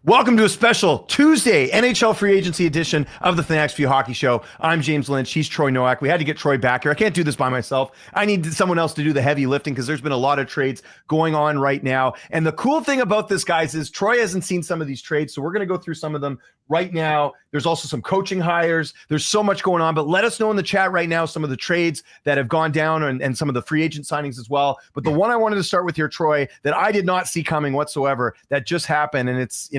Welcome to a special Tuesday NHL Free Agency edition of the Fanatics View Hockey Show. I'm James Lynch. He's Troy Noak. We had to get Troy back here. I can't do this by myself. I need someone else to do the heavy lifting because there's been a lot of trades going on right now. And the cool thing about this, guys, is Troy hasn't seen some of these trades, so we're going to go through some of them right now. There's also some coaching hires. There's so much going on, but let us know in the chat right now some of the trades that have gone down and some of the free agent signings as well. But the one I wanted to start with here, Troy, that I did not see coming whatsoever, that just happened, and it's,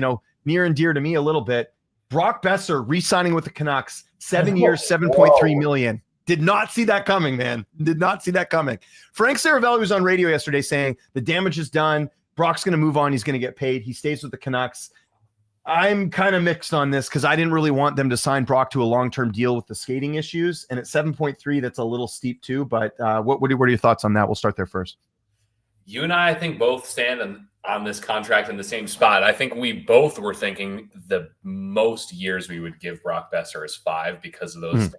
near and dear to me a little bit. Brock Boeser re-signing with the Canucks, 7 years, $7.3 million. Did not see that coming, man. Did not see that coming. Frank Saravelli was on radio yesterday saying the damage is done. Brock's going to move on. He's going to get paid. He stays with the Canucks. I'm kind of mixed on this because I didn't really want them to sign Brock to a long-term deal with the skating issues. And at 7.3, that's a little steep too. But what are your thoughts on that? We'll start there first. You and I think, both stand on this contract in the same spot. I think we both were thinking the most years we would give Brock Boeser is 5 because of those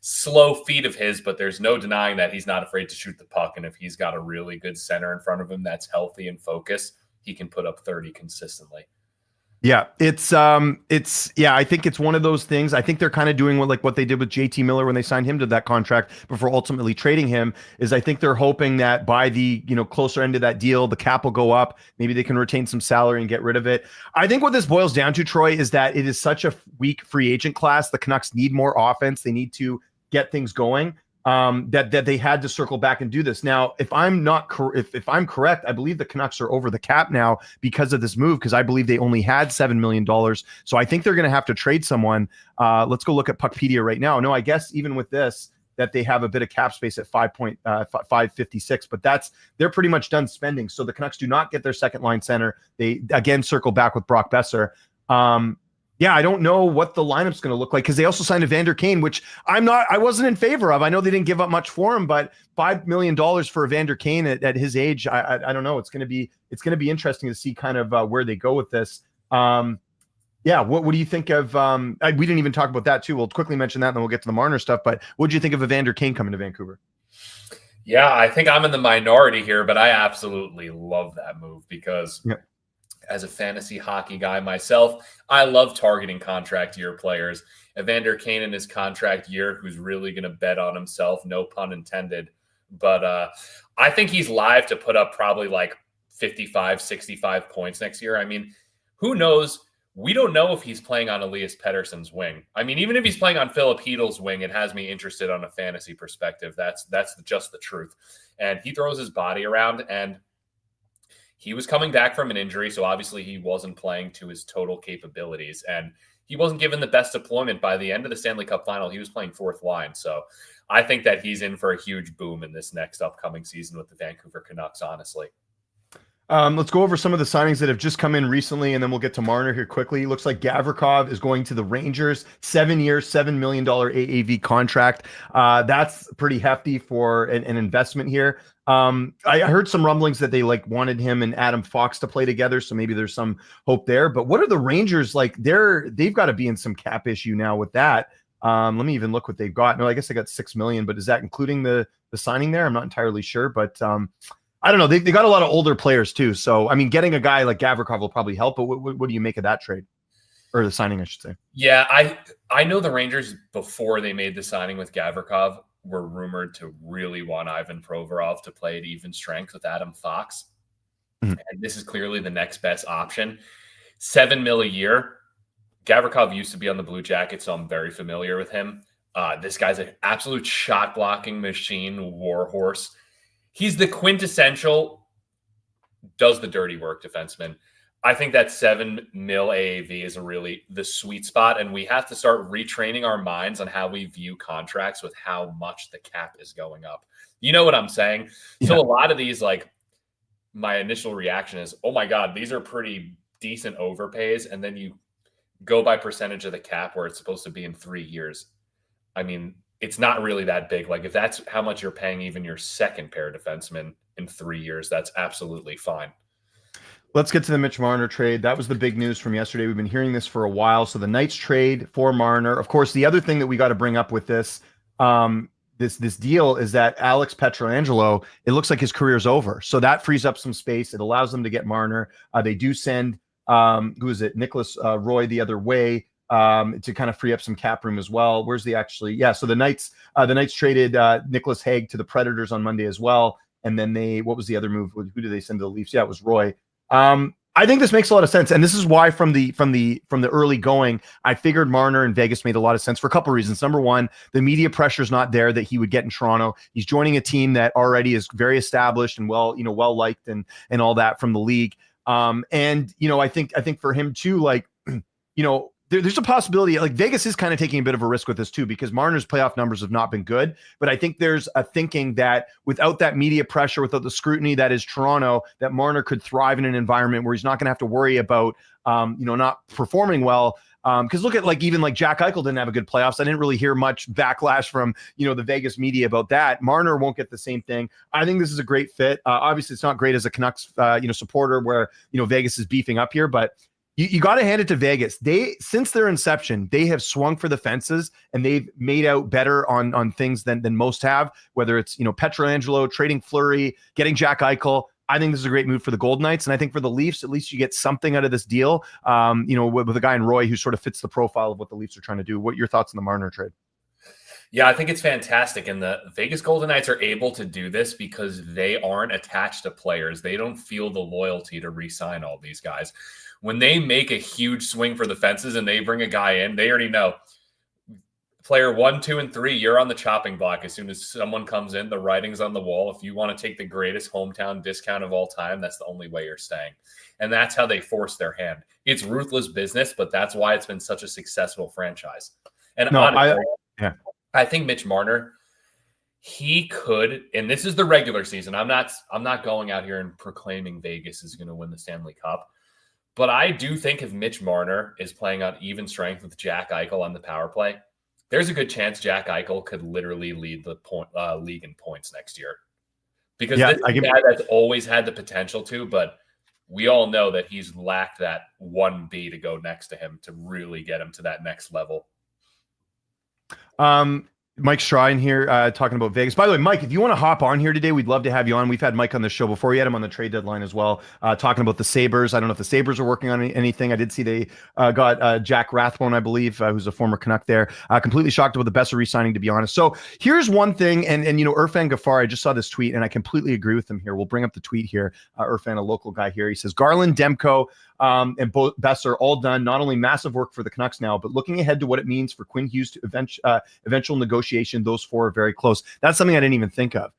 slow feet of his, but there's no denying that he's not afraid to shoot the puck. And if he's got a really good center in front of him that's healthy and focused, he can put up 30 consistently. Yeah, I think it's one of those things. I think they're kind of doing what they did with JT Miller when they signed him to that contract before ultimately trading him. Is I think they're hoping that by the closer end of that deal, the cap will go up. Maybe they can retain some salary and get rid of it. I think what this boils down to, Troy, is that it is such a weak free agent class. The Canucks need more offense. They need to get things going. That they had to circle back and do this. Now, if I'm correct, I believe the Canucks are over the cap now because of this move, because I believe they only had $7 million. So I think they're going to have to trade someone. Let's go look at Puckpedia right now. No, I guess even with this, that they have a bit of cap space at 5.556, but they're pretty much done spending. So the Canucks do not get their second line center. They again circle back with Brock Boeser. Yeah, I don't know what the lineup's going to look like because they also signed Evander Kane, which I wasn't in favor of. I know they didn't give up much for him, but $5 million for Evander Kane at his age, I don't know. It's going to be interesting to see kind of where they go with this. What do you think of? We didn't even talk about that too. We'll quickly mention that, and then we'll get to the Marner stuff. But what did you think of Evander Kane coming to Vancouver? Yeah, I think I'm in the minority here, but I absolutely love that move because. Yeah. As a fantasy hockey guy myself, I love targeting contract year players. Evander Kane in his contract year, who's really going to bet on himself, no pun intended. But I think he's live to put up probably like 55, 65 points next year. I mean, who knows? We don't know if he's playing on Elias Pettersson's wing. I mean, even if he's playing on Philip Heedle's wing, it has me interested on a fantasy perspective. That's just the truth. And he throws his body around, and he was coming back from an injury, so obviously he wasn't playing to his total capabilities, and he wasn't given the best deployment. By the end of the Stanley Cup final, he was playing fourth line. So I think that he's in for a huge boom in this next upcoming season with the Vancouver Canucks, honestly. Let's go over some of the signings that have just come in recently, and then we'll get to Marner here quickly. Looks like Gavrikov is going to the Rangers, 7 years, $7 million AAV contract. That's pretty hefty for an investment here. I heard some rumblings that they wanted him and Adam Fox to play together, so maybe there's some hope there. But what are the Rangers like? They've got to be in some cap issue now with that. Let me even look what they've got. No, I guess they got $6 million, but is that including the signing there? I'm not entirely sure, but I don't know. They got a lot of older players too, so I mean, getting a guy like Gavrikov will probably help. But what do you make of that trade, or the signing, I should say? Yeah, I know the Rangers, before they made the signing with Gavrikov, were rumored to really want Ivan Provorov to play at even strength with Adam Fox. And this is clearly the next best option. $7 million a year. Gavrikov used to be on the Blue Jackets, so I'm very familiar with him. This guy's an absolute shot blocking machine, warhorse. He's the quintessential does the dirty work defenseman. I think that $7 million AAV is really the sweet spot, and we have to start retraining our minds on how we view contracts with how much the cap is going up. You know what I'm saying? Yeah. So a lot of these, my initial reaction is, oh my God, these are pretty decent overpays. And then you go by percentage of the cap where it's supposed to be in 3 years. I mean, it's not really that big. If that's how much you're paying even your second pair defenseman in 3 years, that's absolutely fine. Let's get to the Mitch Marner trade. That was the big news from yesterday. We've been hearing this for a while. So the Knights trade for Marner. Of course, the other thing that we got to bring up with this this deal is that Alex Pietrangelo, it looks like his career is over. So that frees up some space. It allows them to get Marner. They do send who is it? Nicholas Roy the other way. To kind of free up some cap room as well. Where's the actually? Yeah, so the Knights traded Nicholas Hague to the Predators on Monday as well. And then what was the other move? Who did they send to the Leafs? Yeah, it was Roy. I think this makes a lot of sense, and this is why from the early going, I figured Marner in Vegas made a lot of sense for a couple of reasons. Number one, the media pressure is not there that he would get in Toronto. He's joining a team that already is very established and well liked and all that from the league. And I think for him too, like there's a possibility, like Vegas is kind of taking a bit of a risk with this too, because Marner's playoff numbers have not been good. But I think there's a thinking that without that media pressure, without the scrutiny that is Toronto, that Marner could thrive in an environment where he's not going to have to worry about, not performing well. Because look at even Jack Eichel didn't have a good playoffs. I didn't really hear much backlash from the Vegas media about that. Marner won't get the same thing. I think this is a great fit. Obviously, it's not great as a Canucks supporter where Vegas is beefing up here, but you got to hand it to Vegas. Since their inception, they have swung for the fences and they've made out better on things than most have. Whether it's Pietrangelo, trading Fleury, getting Jack Eichel. I think this is a great move for the Golden Knights, and I think for the Leafs, at least you get something out of this deal. With a guy in Roy who sort of fits the profile of what the Leafs are trying to do. What are your thoughts on the Marner trade? Yeah, I think it's fantastic. And the Vegas Golden Knights are able to do this because they aren't attached to players. They don't feel the loyalty to re-sign all these guys. When they make a huge swing for the fences and they bring a guy in, they already know player 1, 2, and 3, you're on the chopping block. As soon as someone comes in, the writing's on the wall. If you want to take the greatest hometown discount of all time, that's the only way you're staying. And that's how they force their hand. It's ruthless business, but that's why it's been such a successful franchise. And honestly, I think Mitch Marner, he could, and this is the regular season. I'm not going out here and proclaiming Vegas is going to win the Stanley Cup. But I do think if Mitch Marner is playing on even strength with Jack Eichel on the power play, there's a good chance Jack Eichel could literally lead the league in points next year. Because this is a guy that's always had the potential to, but we all know that he's lacked that 1B to go next to him to really get him to that next level. Mike Strine here talking about Vegas. By the way, Mike, if you want to hop on here today, we'd love to have you on. We've had Mike on the show before. We had him on the trade deadline as well, talking about the Sabres. I don't know if the Sabres are working on anything. I did see they got Jack Rathbone, I believe, who's a former Canuck there. Completely shocked about the Besser re-signing, to be honest. So here's one thing, and Irfan Ghaffar, I just saw this tweet, and I completely agree with him here. We'll bring up the tweet here. Irfan, a local guy here, he says, Garland, Demko, and both Besser all done. Not only massive work for the Canucks now, but looking ahead to what it means for Quinn Hughes to eventual negotiation. Those four are very close. That's something I didn't even think of.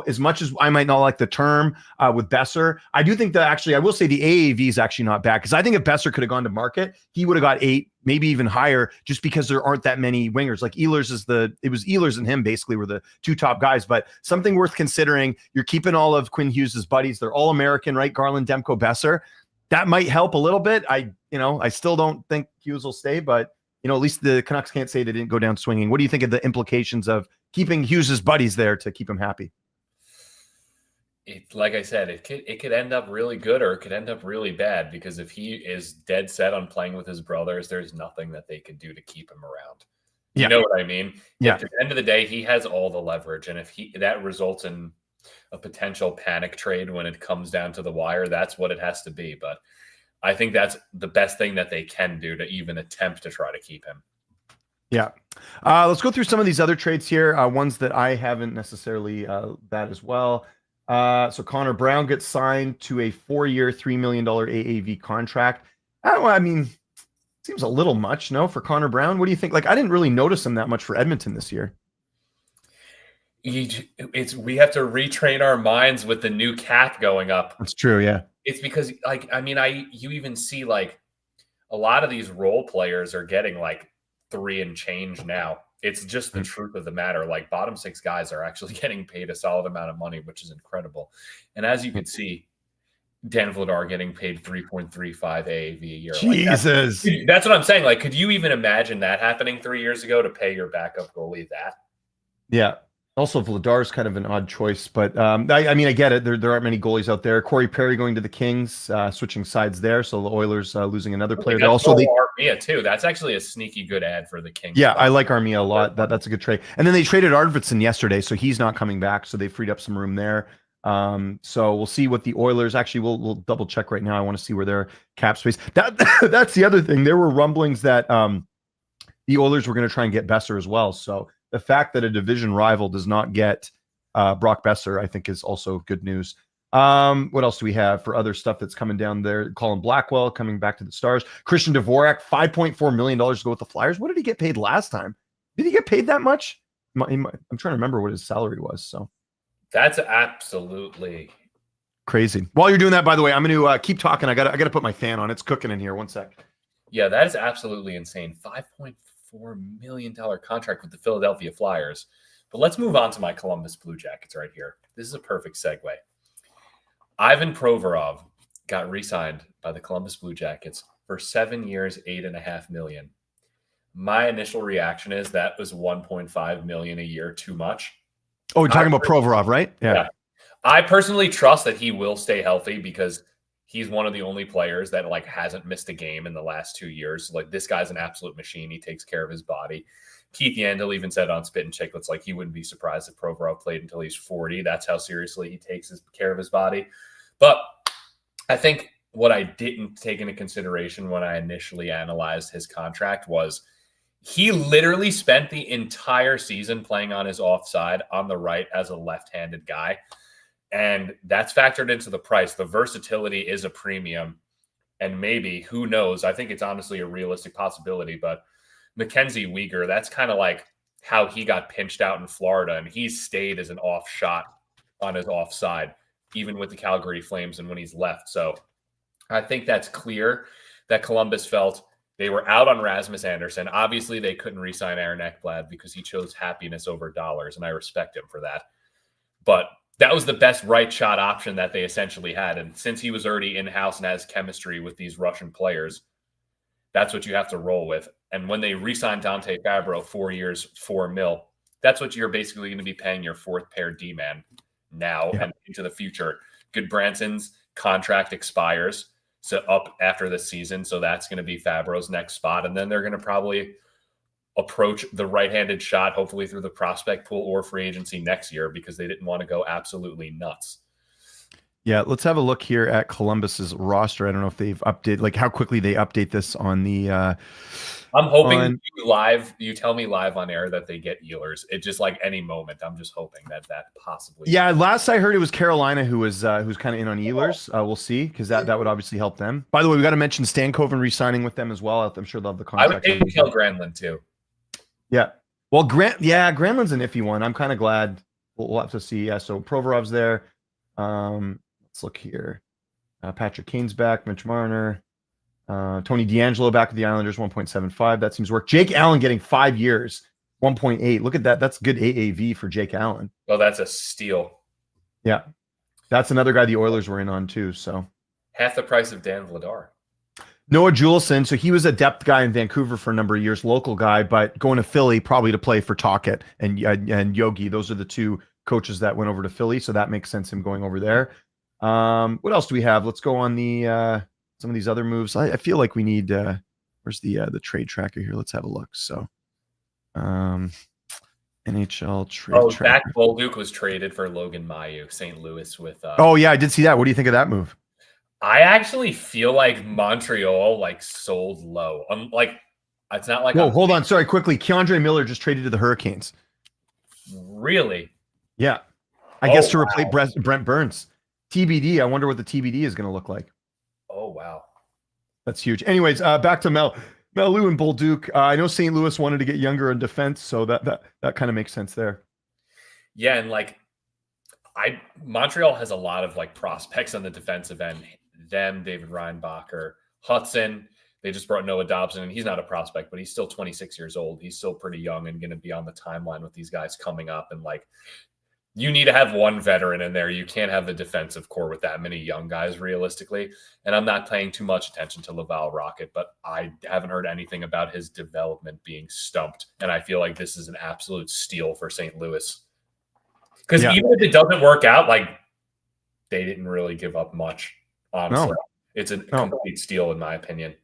As much as I might not like the term with Besser, I do think that actually, I will say the AAV is actually not bad, because I think if Besser could have gone to market, he would have got 8, maybe even higher, just because there aren't that many wingers. Like it was Ehlers and him basically were the two top guys, but something worth considering. You're keeping all of Quinn Hughes' buddies. They're all American, right? Garland, Demko, Besser. That might help a little bit. I still don't think Hughes will stay, but at least the Canucks can't say they didn't go down swinging. What do you think of the implications of keeping Hughes' buddies there to keep him happy? Like I said, it could end up really good, or it could end up really bad, because if he is dead set on playing with his brothers, there's nothing that they can do to keep him around. You know what I mean? Yeah. At the end of the day, he has all the leverage, and if that results in a potential panic trade when it comes down to the wire, that's what it has to be. But I think that's the best thing that they can do to even attempt to try to keep him. Yeah. Let's go through some of these other trades here. Ones that I haven't necessarily that as well. So Connor Brown gets signed to a 4-year, $3 million AAV contract. Seems a little much, no, for Connor Brown. What do you think? I didn't really notice him that much for Edmonton this year. We have to retrain our minds with the new cap going up. That's true. Yeah. It's because you even see a lot of these role players are getting 3 and change now. It's just the truth of the matter. Bottom 6 guys are actually getting paid a solid amount of money, which is incredible. And as you can see, Dan Vladar getting paid 3.35 AAV a year. Jesus. That's what I'm saying. Could you even imagine that happening 3 years ago, to pay your backup goalie that? Yeah. Also, Vladar's kind of an odd choice, but I get it. There aren't many goalies out there. Corey Perry going to the Kings, switching sides there. So the Oilers losing another player. Also, Armia too. That's actually a sneaky good ad for the Kings. Yeah, I like Armia a lot. That's a good trade. And then they traded Arvidsson yesterday, so he's not coming back. So they freed up some room there. So we'll see what the Oilers actually. We'll double check right now. I want to see where their cap space. That's the other thing. There were rumblings that the Oilers were going to try and get Besser as well. So the fact that a division rival does not get Brock Besser, I think, is also good news. What else do we have for other stuff that's coming down there? Colin Blackwell coming back to the Stars. Christian Dvorak, $5.4 million to go with the Flyers. What did he get paid last time? Did he get paid that much? I'm trying to remember what his salary was. So that's absolutely crazy. While you're doing that, by the way, I'm going to keep talking. I got to put my fan on. It's cooking in here. One sec. Yeah, that is absolutely insane. $5.4 million contract with the Philadelphia Flyers. But let's move on to my Columbus Blue Jackets right here. This is a perfect segue. Ivan Provorov got re-signed by the Columbus Blue Jackets for 7 years, $8.5 million. My initial reaction is that was $1.5 million a year too much. Oh, you're talking about Provorov, right? Yeah. I personally trust that he will stay healthy because he's one of the only players that hasn't missed a game in the last 2 years. This guy's an absolute machine. He takes care of his body. Keith Yandel even said on Spit and Chicklets, he wouldn't be surprised if Provorov played until he's 40. That's how seriously he takes care of his body. But I think what I didn't take into consideration when I initially analyzed his contract was he literally spent the entire season playing on his offside on the right as a left-handed guy. And that's factored into the price. The versatility is a premium. And maybe, who knows, I think it's honestly a realistic possibility, but Mackenzie Weegar, that's kind of how he got pinched out in Florida, and he's stayed as an off shot on his offside, even with the Calgary Flames and when he's left. So I think that's clear that Columbus felt they were out on Rasmus Anderson. Obviously, they couldn't re-sign Aaron Ekblad because he chose happiness over dollars, and I respect him for that. But that was the best right shot option that they essentially had. And since he was already in-house and has chemistry with these Russian players, that's what you have to roll with. And when they re-signed Dante Fabro 4 years, $4 million, that's what you're basically going to be paying your fourth pair D-man now and into the future. Goodbranson's contract expires up after this season, so that's going to be Fabro's next spot. And then they're going to probably approach the right-handed shot, hopefully through the prospect pool or free agency next year, because they didn't want to go absolutely nuts. Yeah, let's have a look here at Columbus's roster. I don't know if they've updated, how quickly they update this on the. I'm hoping you tell me live on air that they get Ehlers. It's just any moment. I'm just hoping that possibly. Yeah, last I heard it was Carolina who's kind of in on Ehlers. We'll see, because that would obviously help them. By the way, we got to mention Stankoven re-signing with them as well. I'm sure they'll have the contract. I would take Mikael Granlund too. Yeah. Well, Granlund's an iffy one. I'm kind of glad. We'll have to see. Yeah. So Provorov's there. Let's look here. Patrick Kane's back. Mitch Marner. Tony DeAngelo back with the Islanders, 1.75. That seems to work. Jake Allen getting 5 years, 1.8. Look at that. That's good AAV for Jake Allen. Well, that's a steal. Yeah. That's another guy the Oilers were in on too. So half the price of Dan Vladar. Noah Juleson. So he was a depth guy in Vancouver for a number of years, local guy, but going to Philly probably to play for Tocchet and Yogi. Those are the two coaches that went over to Philly. So that makes sense, him going over there. What else do we have? Let's go on the some of these other moves. I feel like we need where's the trade tracker here? Let's have a look. So NHL trade tracker. Zach Bolduc was traded for Logan Mailloux, St. Louis with oh yeah, I did see that. What do you think of that move? I actually feel like Montreal sold low. It's not like whoa, hold on. Sorry, quickly. Keandre Miller just traded to the Hurricanes. Really? Yeah. I guess to replace Brent Burns. TBD. I wonder what the TBD is going to look like. Oh, wow. That's huge. Anyways, back to Mailloux and Bolduc. I know St. Louis wanted to get younger in defense, so that kind of makes sense there. Yeah, and Montreal has a lot of prospects on the defensive end. Them, David Reinbacher, Hudson. They just brought Noah Dobson, and he's not a prospect, but he's still 26 years old. He's still pretty young and going to be on the timeline with these guys coming up. And you need to have one veteran in there. You can't have the defensive core with that many young guys, realistically. And I'm not paying too much attention to Laval Rocket, but I haven't heard anything about his development being stumped. And I feel like this is an absolute steal for St. Louis. Because even if it doesn't work out, they didn't really give up much, honestly. No. It's a complete steal, in my opinion.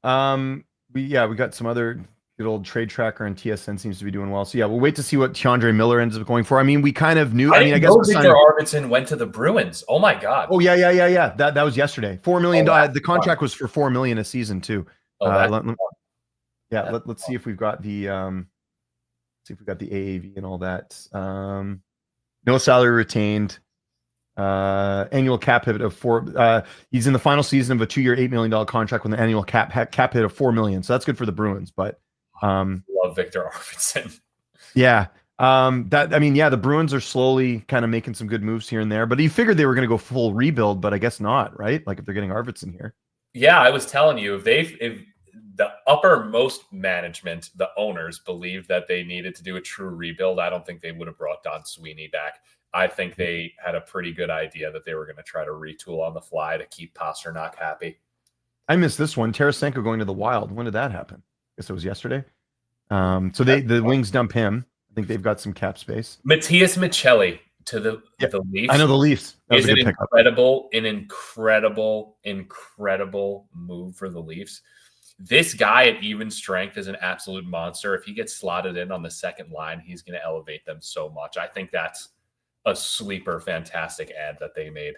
We got some other Good old trade tracker and TSN seems to be doing well. So yeah, we'll wait to see what Keandre Miller ends up going for. I mean, we kind of knew. I mean, I guess Victor Arvidsson went to the Bruins. Oh my God. Oh yeah. That was yesterday. $4 million. The contract fun. was for $4 million a season too. Let's see if we've got the AAV and all that. No salary retained. Annual cap hit of $4. He's in the final season of a 2-year, $8 million contract with an annual cap hit of $4 million. So that's good for the Bruins. But love Victor Arvidsson. Yeah. The Bruins are slowly kind of making some good moves here and there, but you figured they were going to go full rebuild, but I guess not, right? Like if they're getting Arvidsson here. Yeah, I was telling you, if the uppermost management, the owners, believed that they needed to do a true rebuild, I don't think they would have brought Don Sweeney back. I think they had a pretty good idea that they were going to try to retool on the fly to keep Pasternak happy. I missed this one. Tarasenko going to the Wild. When did that happen? I guess it was yesterday. So the Wings dump him. I think they've got some cap space. Matthias Michelli to the Leafs. I know the Leafs. That was an incredible move for the Leafs. This guy at even strength is an absolute monster. If he gets slotted in on the second line, he's going to elevate them so much. I think that's a sleeper, fantastic ad that they made.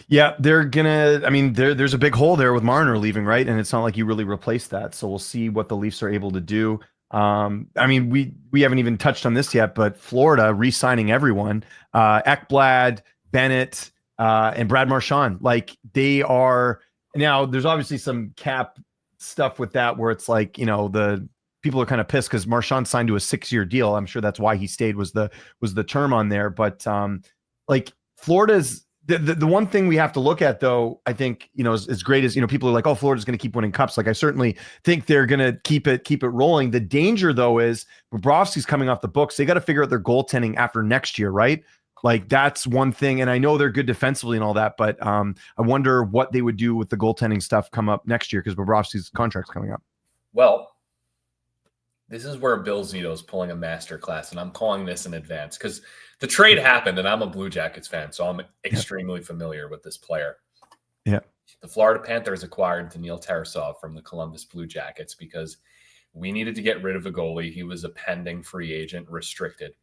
Yeah, they're gonna. I mean, there's a big hole there with Marner leaving, right? And it's not like you really replace that. So we'll see what the Leafs are able to do. I mean, we haven't even touched on this yet, but Florida re-signing everyone: Ekblad, Bennett, and Brad Marchand. Like they are now. There's obviously some cap stuff with that, where it's like the people are kind of pissed because Marchand signed to a 6-year deal. I'm sure that's why he stayed was the term on there. But like Florida's the one thing we have to look at, though, I think, as great as, people are like, oh, Florida's going to keep winning cups. Like I certainly think they're going to keep it rolling. The danger, though, is Bobrovsky's coming off the books. They got to figure out their goaltending after next year, right? Like that's one thing. And I know they're good defensively and all that, but I wonder what they would do with the goaltending stuff come up next year because Bobrovsky's contract's coming up. Well, this is where Bill Zito's pulling a masterclass, and I'm calling this in advance because the trade happened, and I'm a Blue Jackets fan, so I'm extremely familiar with this player. Yeah. The Florida Panthers acquired Daniil Tarasov from the Columbus Blue Jackets because we needed to get rid of a goalie. He was a pending free agent, restricted.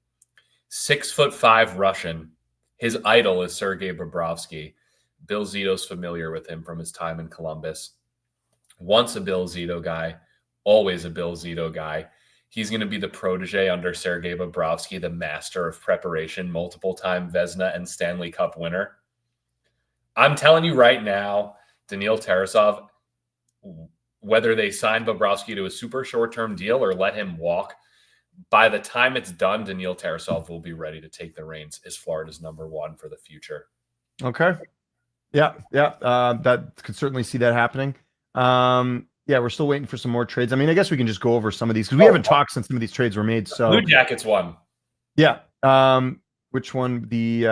6'5" Russian. His idol is Sergei Bobrovsky. Bill Zito's familiar with him from his time in Columbus. Once a Bill Zito guy, always a Bill Zito guy. He's going to be the protege under Sergei Bobrovsky, the master of preparation, multiple-time Vezina and Stanley Cup winner. I'm telling you right now, Daniil Tarasov, whether they sign Bobrovsky to a super short-term deal or let him walk, by the time it's done, Daniil Tarasov will be ready to take the reins as Florida's number one for the future. Okay. Yeah. That could certainly see that happening. Yeah, we're still waiting for some more trades. I mean, I guess we can just go over some of these because we haven't talked since some of these trades were made. So Blue Jackets won. Yeah. Which one? The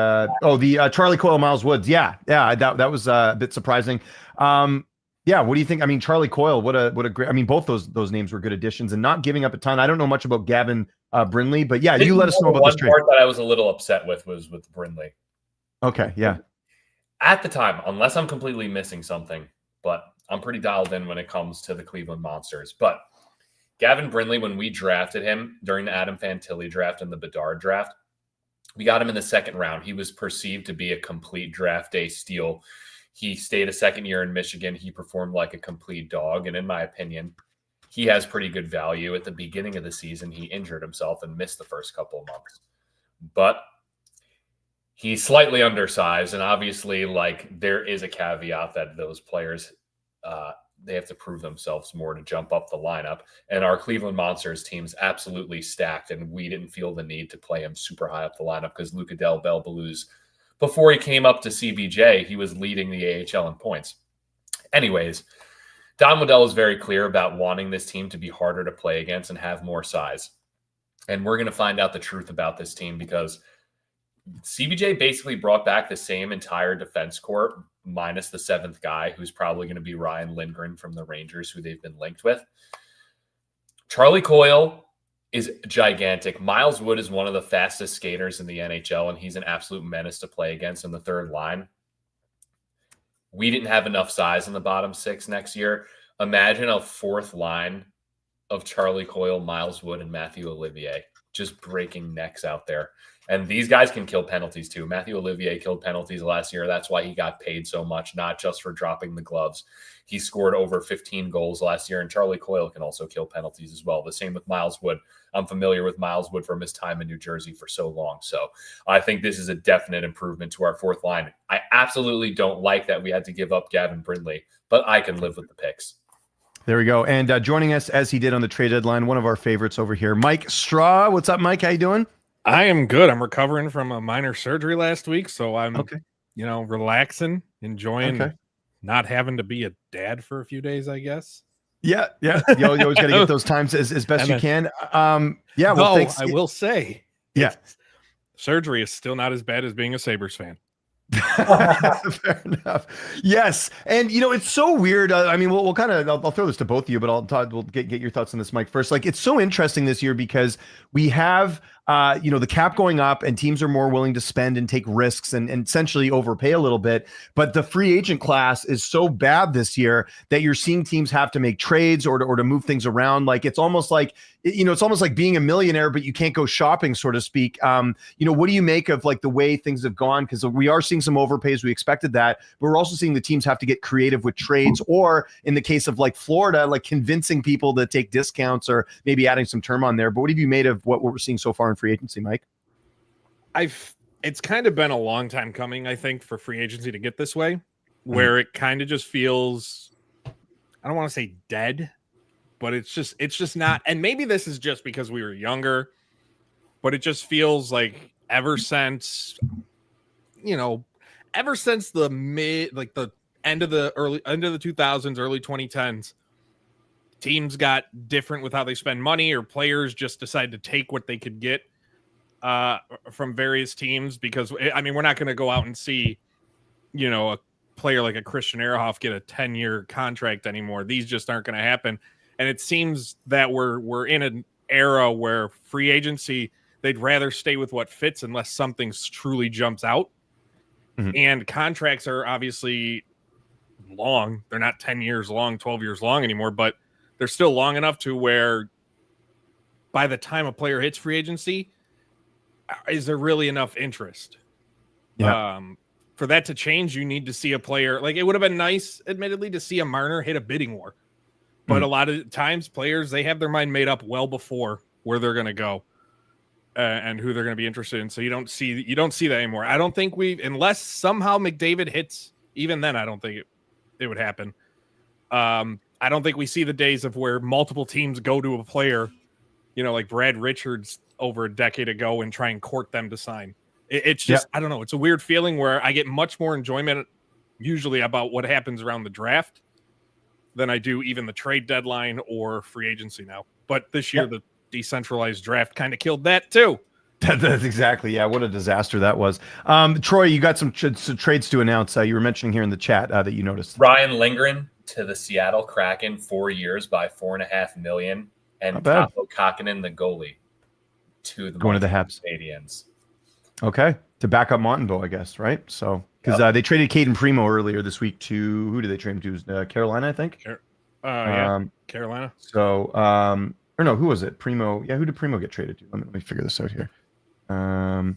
Charlie Coyle, Miles Woods. Yeah. That was a bit surprising. Yeah. What do you think? I mean, Charlie Coyle, what a great. I mean, both those names were good additions, and not giving up a ton. I don't know much about Gavin Brindley, but yeah, you let us know about this trade. One part that I was a little upset with was with Brindley. Okay. Yeah. At the time, unless I'm completely missing something, but I'm pretty dialed in when it comes to the Cleveland Monsters. But Gavin Brindley, when we drafted him during the Adam Fantilli draft and the Bedard draft, we got him in the second round. He was perceived to be a complete draft day steal. He stayed a second year in Michigan. He performed like a complete dog. And in my opinion, he has pretty good value. At the beginning of the season, he injured himself and missed the first couple of months. But he's slightly undersized. And obviously, there is a caveat that those players they have to prove themselves more to jump up the lineup. And our Cleveland Monsters team's absolutely stacked, and we didn't feel the need to play him super high up the lineup because Luca Del Belbaluz, before he came up to CBJ, he was leading the AHL in points. Anyways, Don Waddell is very clear about wanting this team to be harder to play against and have more size. And we're going to find out the truth about this team because CBJ basically brought back the same entire defense corps minus the seventh guy, who's probably going to be Ryan Lindgren from the Rangers, who they've been linked with. Charlie Coyle is gigantic. Miles Wood is one of the fastest skaters in the NHL, and he's an absolute menace to play against in the third line. We didn't have enough size in the bottom six next year. Imagine a fourth line of Charlie Coyle, Miles Wood, and Matthew Olivier, just breaking necks out there. And these guys can kill penalties too. Matthew Olivier killed penalties last year. That's why he got paid so much, not just for dropping the gloves. He scored over 15 goals last year, and Charlie Coyle can also kill penalties as well. The same with Miles Wood. I'm familiar with Miles Wood from his time in New Jersey for so long. So I think this is a definite improvement to our fourth line. I absolutely don't like that we had to give up Gavin Brindley, but I can live with the picks. There we go. And joining us as he did on the trade deadline, one of our favorites over here, Mike Straw. What's up, Mike? How you doing? I am good. I'm recovering from a minor surgery last week, so I'm, relaxing, enjoying not having to be a dad for a few days, I guess. Yeah. You always got to get those times as best you can. Well, thanks. I will say, yeah, surgery is still not as bad as being a Sabres fan. Fair enough. Yes, and it's so weird. We'll kind of I'll throw this to both of you, but we'll get your thoughts on this, Mike, first. Like, it's so interesting this year because we have the cap going up and teams are more willing to spend and take risks and essentially overpay a little bit. But the free agent class is so bad this year that you're seeing teams have to make trades or to move things around. Like, it's almost like being a millionaire, but you can't go shopping, so to speak. What do you make of like the way things have gone? Because we are seeing some overpays. We expected that, but we're also seeing the teams have to get creative with trades, or in the case of like Florida, like convincing people to take discounts or maybe adding some term on there. But what have you made of what we're seeing so far in free agency, Mike? It's kind of been a long time coming, I think, for free agency to get this way, where it kind of just feels, I don't want to say dead, but it's just not. And maybe this is just because we were younger, but it just feels like ever since the end of the 2000s, early 2010s, teams got different with how they spend money, or players just decided to take what they could get from various teams, because we're not going to go out and see a player like a Christian Ehrhoff get a 10-year contract anymore. These just aren't going to happen. And it seems that we're in an era where free agency, they'd rather stay with what fits unless something truly jumps out. Mm-hmm. And contracts are obviously long. They're not 10 years long, 12 years long anymore, but they're still long enough to where by the time a player hits free agency, is there really enough interest? Yeah. For that to change, you need to see a player. Like, it would have been nice, admittedly, to see a Marner hit a bidding war. But a lot of times players, they have their mind made up well before where they're going to go and who they're going to be interested in. So you don't see that anymore. I don't think unless somehow McDavid hits, even then, I don't think it would happen. I don't think we see the days of where multiple teams go to a player, like Brad Richards over a decade ago, and try and court them to sign. It's just, I don't know. It's a weird feeling where I get much more enjoyment usually about what happens around the draft than I do even the trade deadline or free agency now. But this year, the decentralized draft kind of killed that too. That's exactly. Yeah. What a disaster that was. Troy, you got some trades to announce. You were mentioning here in the chat that you noticed. Ryan Lindgren to the Seattle Kraken, 4 years by $4.5 million, and Kaapo Kakkonen, the goalie, to the Habs Canadiens. Okay, to back up Montembeault, I guess, right? So because they traded Caden Primo earlier this week to, who did they trade him to? Carolina, I think. Carolina. So, or no, who was it? Primo. Yeah, who did Primo get traded to? Let me figure this out here. I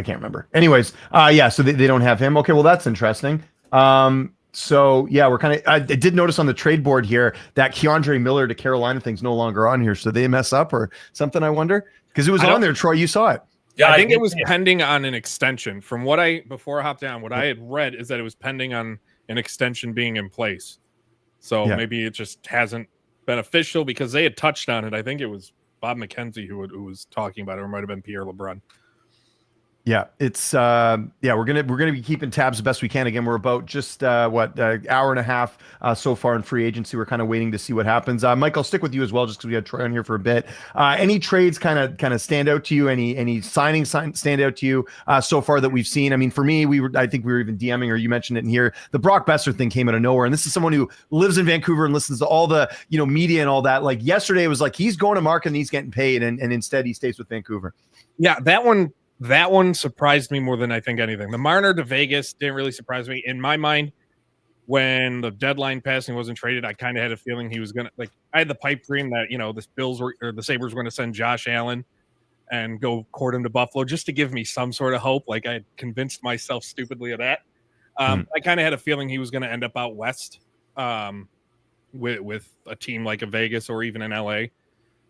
can't remember. Anyways, so they don't have him. Okay, well, that's interesting. So yeah, we're kind of. I did notice on the trade board here that Keandre Miller to Carolina thing's no longer on here. So they mess up or something? I wonder, because it was on there. Troy, you saw it. Yeah, I think it was pending on an extension. From what before I hopped on, what I had read is that it was pending on an extension being in place. So maybe it just hasn't been official, because they had touched on it. I think it was Bob McKenzie who was talking about it, or it might have been Pierre LeBrun. Yeah, it's we're gonna be keeping tabs the best we can. Again, we're about just hour and a half so far in free agency. We're kind of waiting to see what happens. Mike, I'll stick with you as well, just because we had Troy on here for a bit. Any trades kind of stand out to you? Any signings stand out to you so far that we've seen? I mean, for me, I think we were even DMing, or you mentioned it in here. The Brock Besser thing came out of nowhere, and this is someone who lives in Vancouver and listens to all the media and all that. Like yesterday, it was like he's going to market and he's getting paid, and instead he stays with Vancouver. Yeah, that one surprised me more than I think anything. The Marner to Vegas didn't really surprise me. In my mind, when the deadline passed and wasn't traded, I kind of had a feeling he was going to, I had the pipe dream that, the Sabres were going to send Josh Allen and go court him to Buffalo just to give me some sort of hope. Like I had convinced myself stupidly of that. I kind of had a feeling he was going to end up out west with a team like a Vegas or even in LA.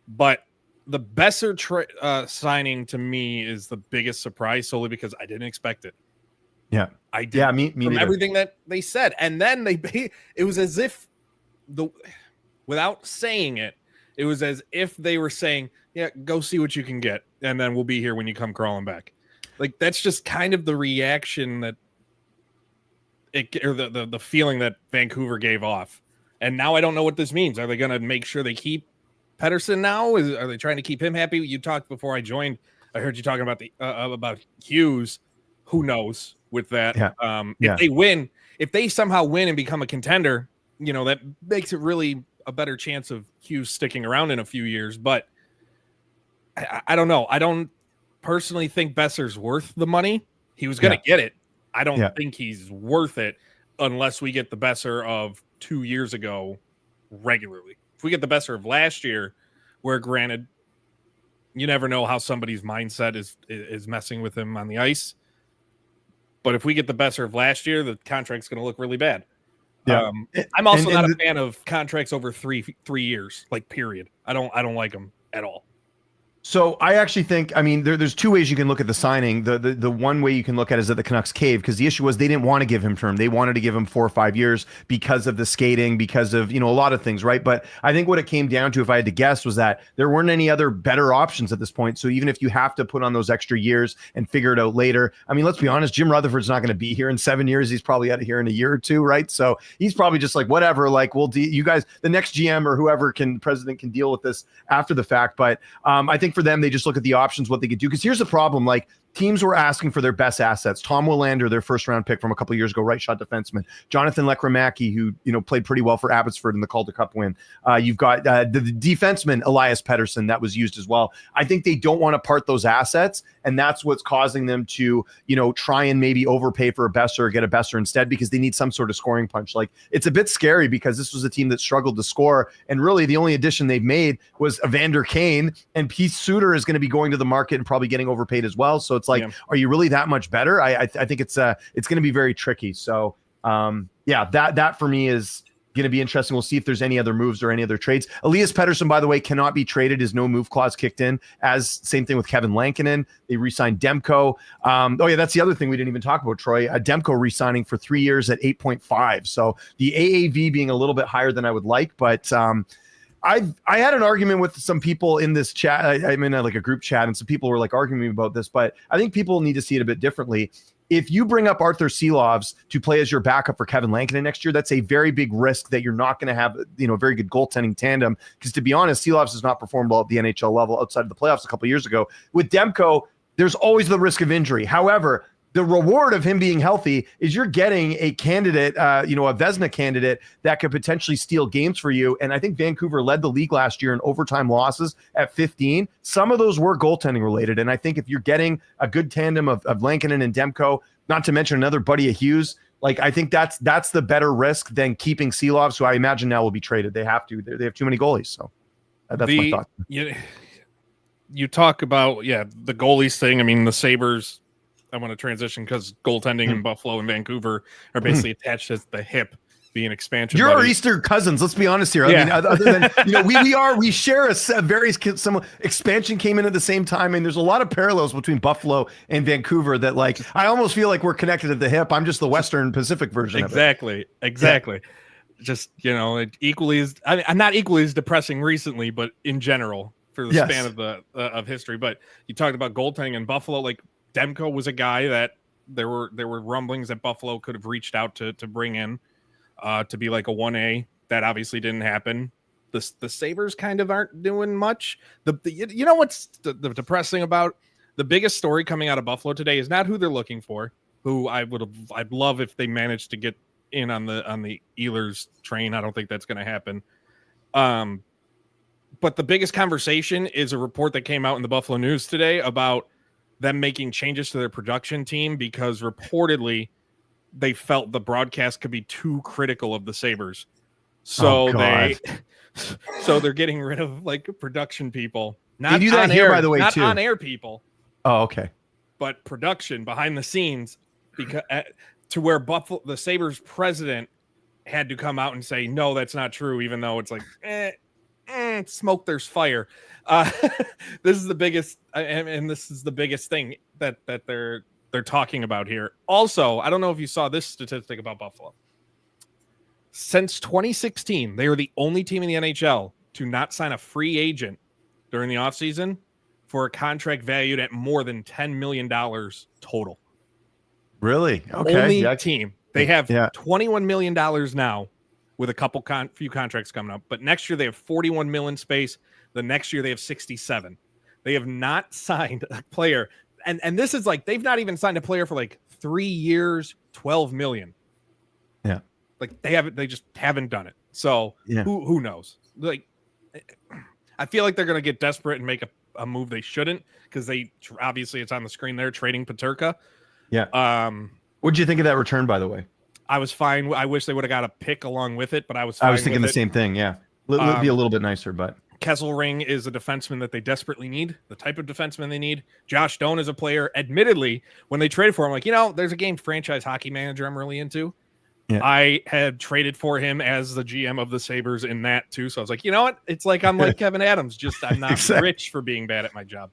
But the Besser signing to me is the biggest surprise solely because I didn't expect it. Yeah, I did. Yeah, me from neither. everything that they said, and then it was as if without saying it, it was as if they were saying, "Yeah, go see what you can get, and then we'll be here when you come crawling back." Like that's just kind of the reaction that the feeling that Vancouver gave off. And now I don't know what this means. Are they going to make sure they keep Pettersson now? Are they trying to keep him happy? You talked before I joined. I heard you talking about Hughes. Who knows with that? If they win, if they somehow win and become a contender, that makes it really a better chance of Hughes sticking around in a few years. But I don't know. I don't personally think Besser's worth the money. He was going to get it. I don't think he's worth it unless we get the Besser of 2 years ago regularly. If we get the Besser of last year, where granted, you never know how somebody's mindset is messing with him on the ice. But if we get the Besser of last year, the contract's going to look really bad. Yeah. I'm also not a fan of contracts over three years, like period. I don't like them at all. So I actually think, there's two ways you can look at the signing. The one way you can look at it is that the Canucks caved because the issue was they didn't want to give him term. They wanted to give him 4 or 5 years because of the skating, because of, a lot of things, right? But I think what it came down to, if I had to guess, was that there weren't any other better options at this point. So even if you have to put on those extra years and figure it out later, let's be honest, Jim Rutherford's not going to be here in 7 years. He's probably out of here in a year or two, right? So he's probably just like, whatever, like you guys, the next GM or whoever president can deal with this after the fact. But I think for them, they just look at the options, what they could do. Because here's the problem, like teams were asking for their best assets. Tom Willander, their first round pick from a couple of years ago, right shot defenseman. Jonathan Lekramaki, who played pretty well for Abbotsford in the Calder Cup win. You've got the defenseman Elias Pettersson that was used as well. I think they don't want to part those assets, and that's what's causing them to try and maybe overpay for a Besser or get a Besser instead, because they need some sort of scoring punch. Like it's a bit scary because this was a team that struggled to score, and really the only addition they've made was Evander Kane, and Pete Suter is going to be going to the market and probably getting overpaid as well. So it's like, are you really that much better? I think it's going to be very tricky. So that for me is going to be interesting. We'll see if there's any other moves or any other trades. Elias Pettersson, by the way, cannot be traded. His no move clause kicked in. Same thing with Kevin Lankinen. They re-signed Demko. That's the other thing we didn't even talk about, Troy. Demko re-signing for 3 years at 8.5. So the AAV being a little bit higher than I would like, but I had an argument with some people in this chat. I'm in a group chat, and some people were arguing about this, but I think people need to see it a bit differently. If you bring up Arthur Seelovs to play as your backup for Kevin Lankinen next year, that's a very big risk that you're not going to have, a very good goaltending tandem. Because to be honest, Seelovs has not performed well at the NHL level outside of the playoffs a couple of years ago. With Demko, there's always the risk of injury. However, the reward of him being healthy is you're getting a candidate, a Vezina candidate that could potentially steal games for you. And I think Vancouver led the league last year in overtime losses at 15. Some of those were goaltending related. And I think if you're getting a good tandem of Lankinen and Demko, not to mention another buddy of Hughes, I think that's the better risk than keeping Seelovs, who I imagine now will be traded. They have to. They have too many goalies. So that's my thought. You talk about, the goalies thing. The Sabres, I want to transition because goaltending in Buffalo and Vancouver are basically attached as the hip being expansion. You're our Easter cousins. Let's be honest here. Other than we share a various some expansion came in at the same time, and there's a lot of parallels between Buffalo and Vancouver that I almost feel like we're connected at the hip. I'm just the Western Pacific version of it. Exactly. Just equally as I'm not equally as depressing recently, but in general for the span of of history. But you talked about goaltending in Buffalo, Demko was a guy that there were rumblings that Buffalo could have reached out to bring in to be like a 1A. That obviously didn't happen. The Sabres kind of aren't doing much. What's the depressing about the biggest story coming out of Buffalo today is not who they're looking for. Who I'd love if they managed to get in on the Ehlers train. I don't think that's going to happen. But the biggest conversation is a report that came out in the Buffalo News today about them making changes to their production team because reportedly they felt the broadcast could be too critical of the Sabres. So they're getting rid of like production people. Not they do that here, air, by the way, not too. on air people. Oh, okay. But production behind the scenes, because to where the Sabres president had to come out and say, no, that's not true, even though it's like, smoke, there's fire. This is the biggest, and this is the biggest thing that they're talking about here. Also, I don't know if you saw this statistic about Buffalo. Since 2016, they were the only team in the NHL to not sign a free agent during the offseason for a contract valued at more than $10 million total. Really? Okay. Only team. They have $21 million now with a few contracts coming up. But next year they have 41 million space. The next year they have 67. They have not signed a player. And this is like, they've not even signed a player for like 3 years, 12 million. Yeah. Like they just haven't done it. So who knows? Like, I feel like they're going to get desperate and make a move they shouldn't, because obviously it's on the screen there, trading Peterka. Yeah. What'd you think of that return, by the way? I was fine. I wish they would have got a pick along with it, but I was fine. I was thinking the same thing. Yeah. It'll be a little bit nicer, but Kesselring is a defenseman that they desperately need, the type of defenseman they need. Josh Doan is a player, admittedly, when they traded for him, like, there's a game, Franchise Hockey Manager, I'm really into. Yeah. I had traded for him as the GM of the Sabres in that too. So I was like, you know what? It's like I'm like Kevin Adams, just I'm not rich for being bad at my job.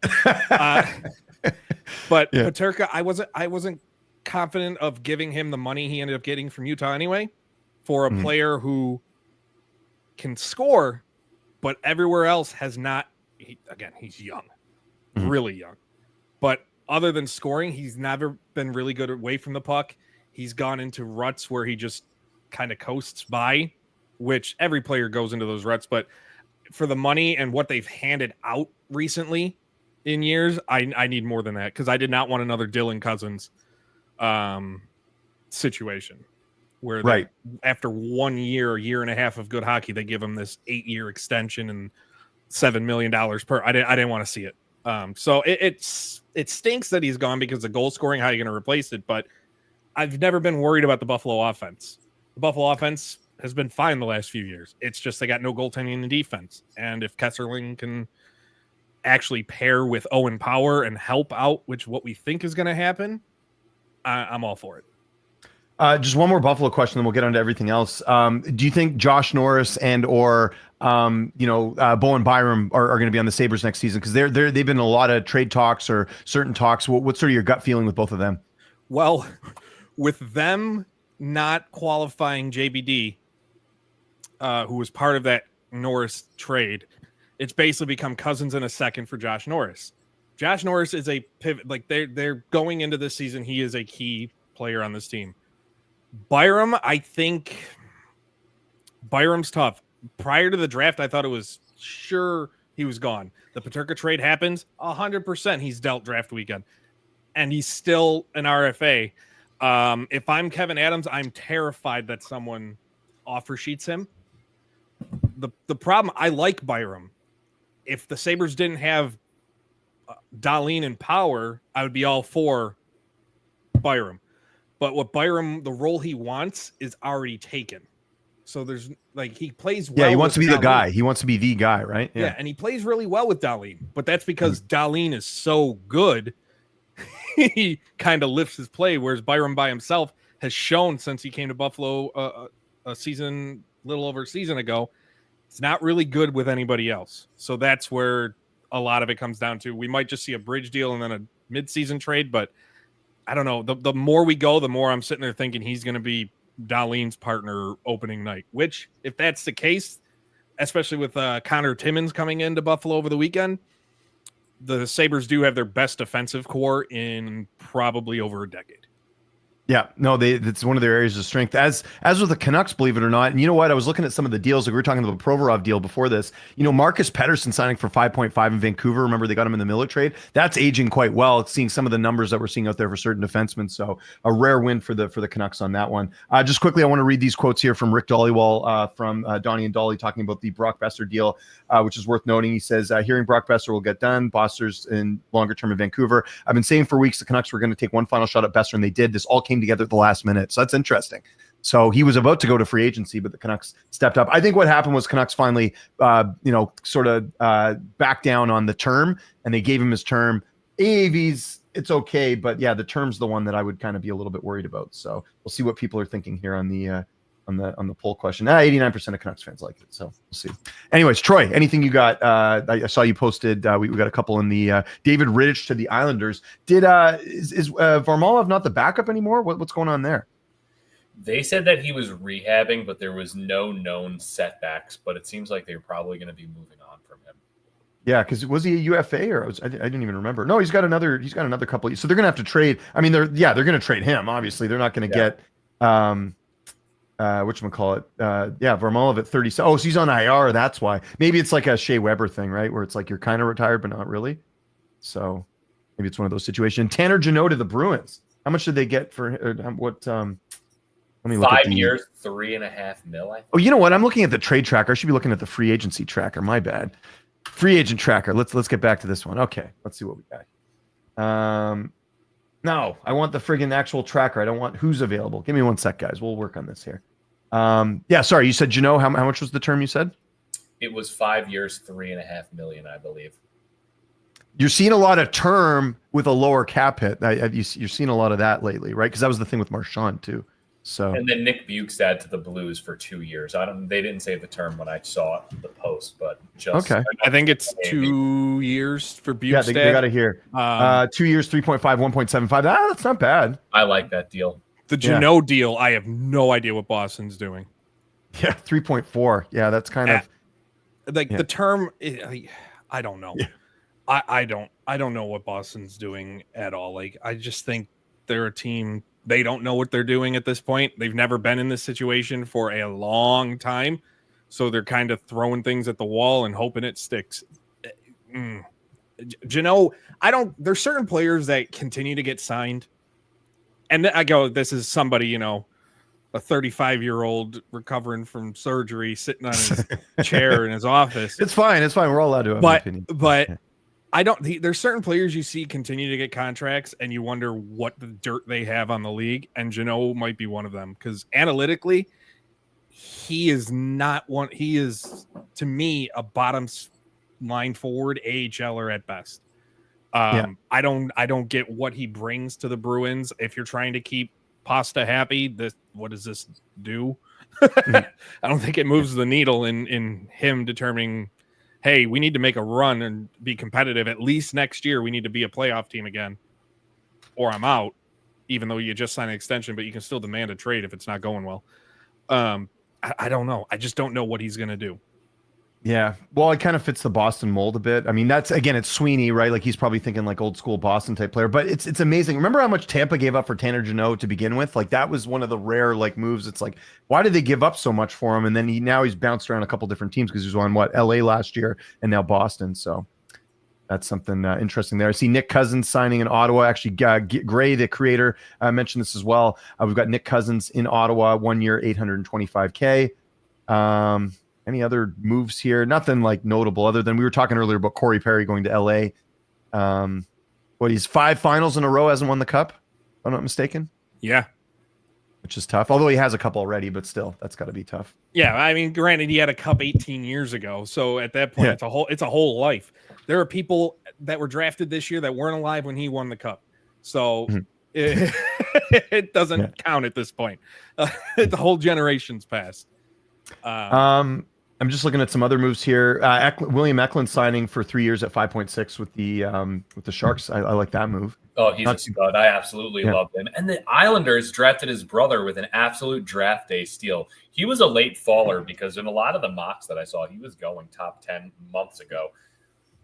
But Peterka, I wasn't confident of giving him the money he ended up getting from Utah anyway, for a player who can score, but everywhere else has not. He's young, really young. But other than scoring, he's never been really good away from the puck. He's gone into ruts where he just kind of coasts by, which every player goes into those ruts. But for the money and what they've handed out recently in years, I need more than that, because I did not want another Dylan Cousins situation where after 1 year, year and a half of good hockey, they give him this 8-year extension and $7 million per. I didn't want to see it. So it stinks that he's gone, because the goal scoring, how are you going to replace it? But I've never been worried about the Buffalo offense. The Buffalo offense has been fine the last few years. It's just they got no goaltending in the defense. And if Kesselring can actually pair with Owen Power and help out, which what we think is going to happen, I'm all for it. Just one more Buffalo question, then we'll get on to everything else. Do you think Josh Norris and or Bowen Byram are going to be on the Sabres next season? Because they've been in a lot of trade talks or certain talks. What's sort of your gut feeling with both of them? Well, with them not qualifying JBD, who was part of that Norris trade, it's basically become Cousins in a second for Josh Norris. Josh Norris is a pivot. Like they're going into this season, he is a key player on this team. Byram, I think Byram's tough. Prior to the draft, I thought it was sure he was gone. The Peterka trade happens, 100% he's dealt draft weekend, and he's still an RFA. If I'm Kevin Adams, I'm terrified that someone offer sheets him. The problem, I like Byram. If the Sabres didn't have Dahlin and Power, I would be all for Byram. But what Byram, the role he wants is already taken. So there's like, he plays well. Yeah, he wants to be Dahlin. the guy. He wants to be the guy, right? Yeah, and he plays really well with Dahlin. But that's because Dahlin is so good, he kind of lifts his play, whereas Byram by himself has shown since he came to Buffalo a little over a season ago, it's not really good with anybody else. So that's where a lot of it comes down to. We might just see a bridge deal and then a mid-season trade, but I don't know. The more we go, the more I'm sitting there thinking he's going to be Dahlin's partner opening night, which if that's the case, especially with Connor Timmins coming into Buffalo over the weekend, the Sabres do have their best defensive core in probably over a decade. Yeah, no, that's one of their areas of strength, as with the Canucks, believe it or not. And you know what? I was looking at some of the deals. Like we were talking about the Provorov deal before this. Marcus Pettersson signing for 5.5 in Vancouver. Remember, they got him in the Miller trade. That's aging quite well. Seeing some of the numbers that we're seeing out there for certain defensemen. So a rare win for the Canucks on that one. Just quickly, I want to read these quotes here from Rick Dollywall from Donnie and Dolly talking about the Brock Besser deal, which is worth noting. He says, hearing Brock Besser will get done. Boster's in longer term in Vancouver. I've been saying for weeks the Canucks were going to take one final shot at Besser, and they did. This all came stringing together at the last minute. So that's interesting. So he was about to go to free agency, but the Canucks stepped up. I think what happened was Canucks finally, sort of backed down on the term, and they gave him his term. AAV's, it's okay, but yeah, the term's the one that I would kind of be a little bit worried about. So we'll see what people are thinking here on the poll question. 89% of Canucks fans like it, so we'll see. Anyways, Troy, anything you got? I saw you posted. We got a couple in the David Rittich to the Islanders. Is Varlamov not the backup anymore? What's going on there? They said that he was rehabbing, but there was no known setbacks. But it seems like they're probably going to be moving on from him. Yeah, because was he a UFA or I didn't even remember. No, he's got another couple. So they're going to have to trade. I mean, they're going to trade him. Obviously, they're not going to get whatchamacallit. Varlamov at 30. Oh, so he's on IR. That's why. Maybe it's like a Shea Weber thing, right? Where it's like you're kind of retired, but not really. So maybe it's one of those situations. Tanner Jeannot to the Bruins. How much did they get for what? Let me look 5 years, $3.5 million. Oh, you know what? I'm looking at the trade tracker. I should be looking at the free agency tracker. My bad. Free agent tracker. Let's get back to this one. Okay, let's see what we got. No, I want the friggin' actual tracker. I don't want who's available. Give me 1 sec, guys. We'll work on this here. Sorry. You said Jeannot. How much was the term you said? It was 5 years, $3.5 million, I believe. You're seeing a lot of term with a lower cap hit. You're seeing a lot of that lately, right? Because that was the thing with Marchand too. So and then Nick Bukestad to the Blues for 2 years. They didn't say the term when I saw the post, but just okay. I think it's 2 years for Bukestad. Yeah, they got it here. 2 years, 3.5, 1.75. That's not bad. I like that deal. The Jeannot deal, I have no idea what Boston's doing. Yeah, 3.4. Yeah, that's kind of the term. I don't know. Yeah. I don't know what Boston's doing at all. Like, I just think they're a team. They don't know what they're doing at this point. They've never been in this situation for a long time. So they're kind of throwing things at the wall and hoping it sticks. Jeannot, there's certain players that continue to get signed. And I go, this is somebody, a 35-year-old recovering from surgery, sitting on his chair in his office. It's fine. We're all allowed to have an opinion. But there's certain players you see continue to get contracts and you wonder what the dirt they have on the league. And Jeannot might be one of them because analytically, he is not one. He is, to me, a bottom line forward, AHLer at best. I don't get what he brings to the Bruins. If you're trying to keep Pasta happy, what does this do? I don't think it moves the needle in him determining, hey, we need to make a run and be competitive. At least next year, we need to be a playoff team again, or I'm out, even though you just signed an extension, but you can still demand a trade if it's not going well. I don't know. I just don't know what he's going to do. Yeah. Well, it kind of fits the Boston mold a bit. I mean, it's Sweeney, right? Like he's probably thinking like old school Boston type player, but it's amazing. Remember how much Tampa gave up for Tanner Jeannot to begin with? Like that was one of the rare like moves. It's like, why did they give up so much for him? And then he's bounced around a couple different teams because he was on LA last year and now Boston. So that's something interesting there. I see Nick Cousins signing in Ottawa. Actually, Gray, the creator, mentioned this as well. We've got Nick Cousins in Ottawa, 1 year, $825K. Any other moves here? Nothing like notable other than we were talking earlier about Corey Perry going to LA. He's 5 finals in a row, hasn't won the cup, if I'm not mistaken. Yeah. Which is tough. Although he has a couple already, but still, that's got to be tough. Yeah, I mean, granted, he had a cup 18 years ago. So at that point, it's a whole life. There are people that were drafted this year that weren't alive when he won the cup. So it doesn't count at this point. The whole generation's passed. I'm just looking at some other moves here. William Eklund signing for 3 years at 5.6 with the Sharks. I like that move. Oh, he's a stud. I absolutely love him. And the Islanders drafted his brother with an absolute draft day steal. He was a late faller because in a lot of the mocks that I saw, he was going top 10 months ago.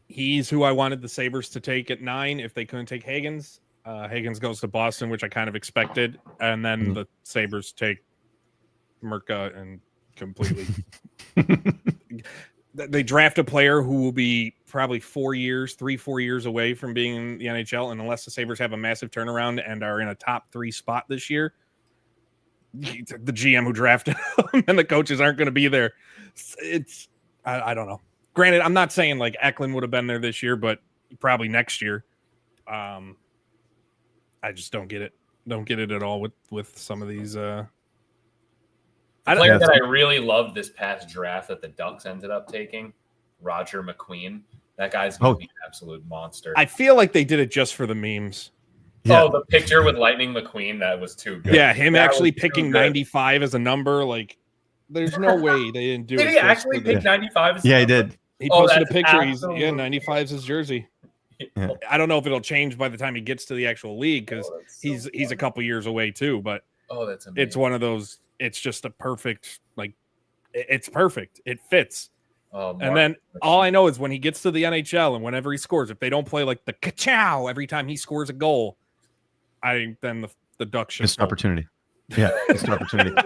He's who I wanted the Sabres to take at 9 if they couldn't take Higgins. Higgins goes to Boston, which I kind of expected. And then the Sabres take Merca and completely they draft a player who will be probably 4 years away from being in the NHL, and unless the Sabres have a massive turnaround and are in a top 3 spot this year, the GM who drafted him and the coaches aren't going to be there. I don't know. Granted, I'm not saying like Eklund would have been there this year, but probably next year. I just don't get it. get it at all with some of these. The player that I really loved this past draft that the Ducks ended up taking, Roger McQueen. That guy's going to be an absolute monster. I feel like they did it just for the memes. Yeah. Oh, the picture with Lightning McQueen, that was too good. Yeah, him actually picking 95 as a number, like there's no way they didn't do it. Did he actually pick 95 as a number? He did. He posted a picture. He's 95 is his jersey. Yeah. I don't know if it'll change by the time he gets to the actual league because he's a couple years away too. But that's amazing. It's one of those. It's just a perfect it's perfect. It fits. And then all I know is when he gets to the NHL and whenever he scores, if they don't play like the ka-chow every time he scores a goal, then the Ducks should missed an opportunity. Yeah, it's an opportunity.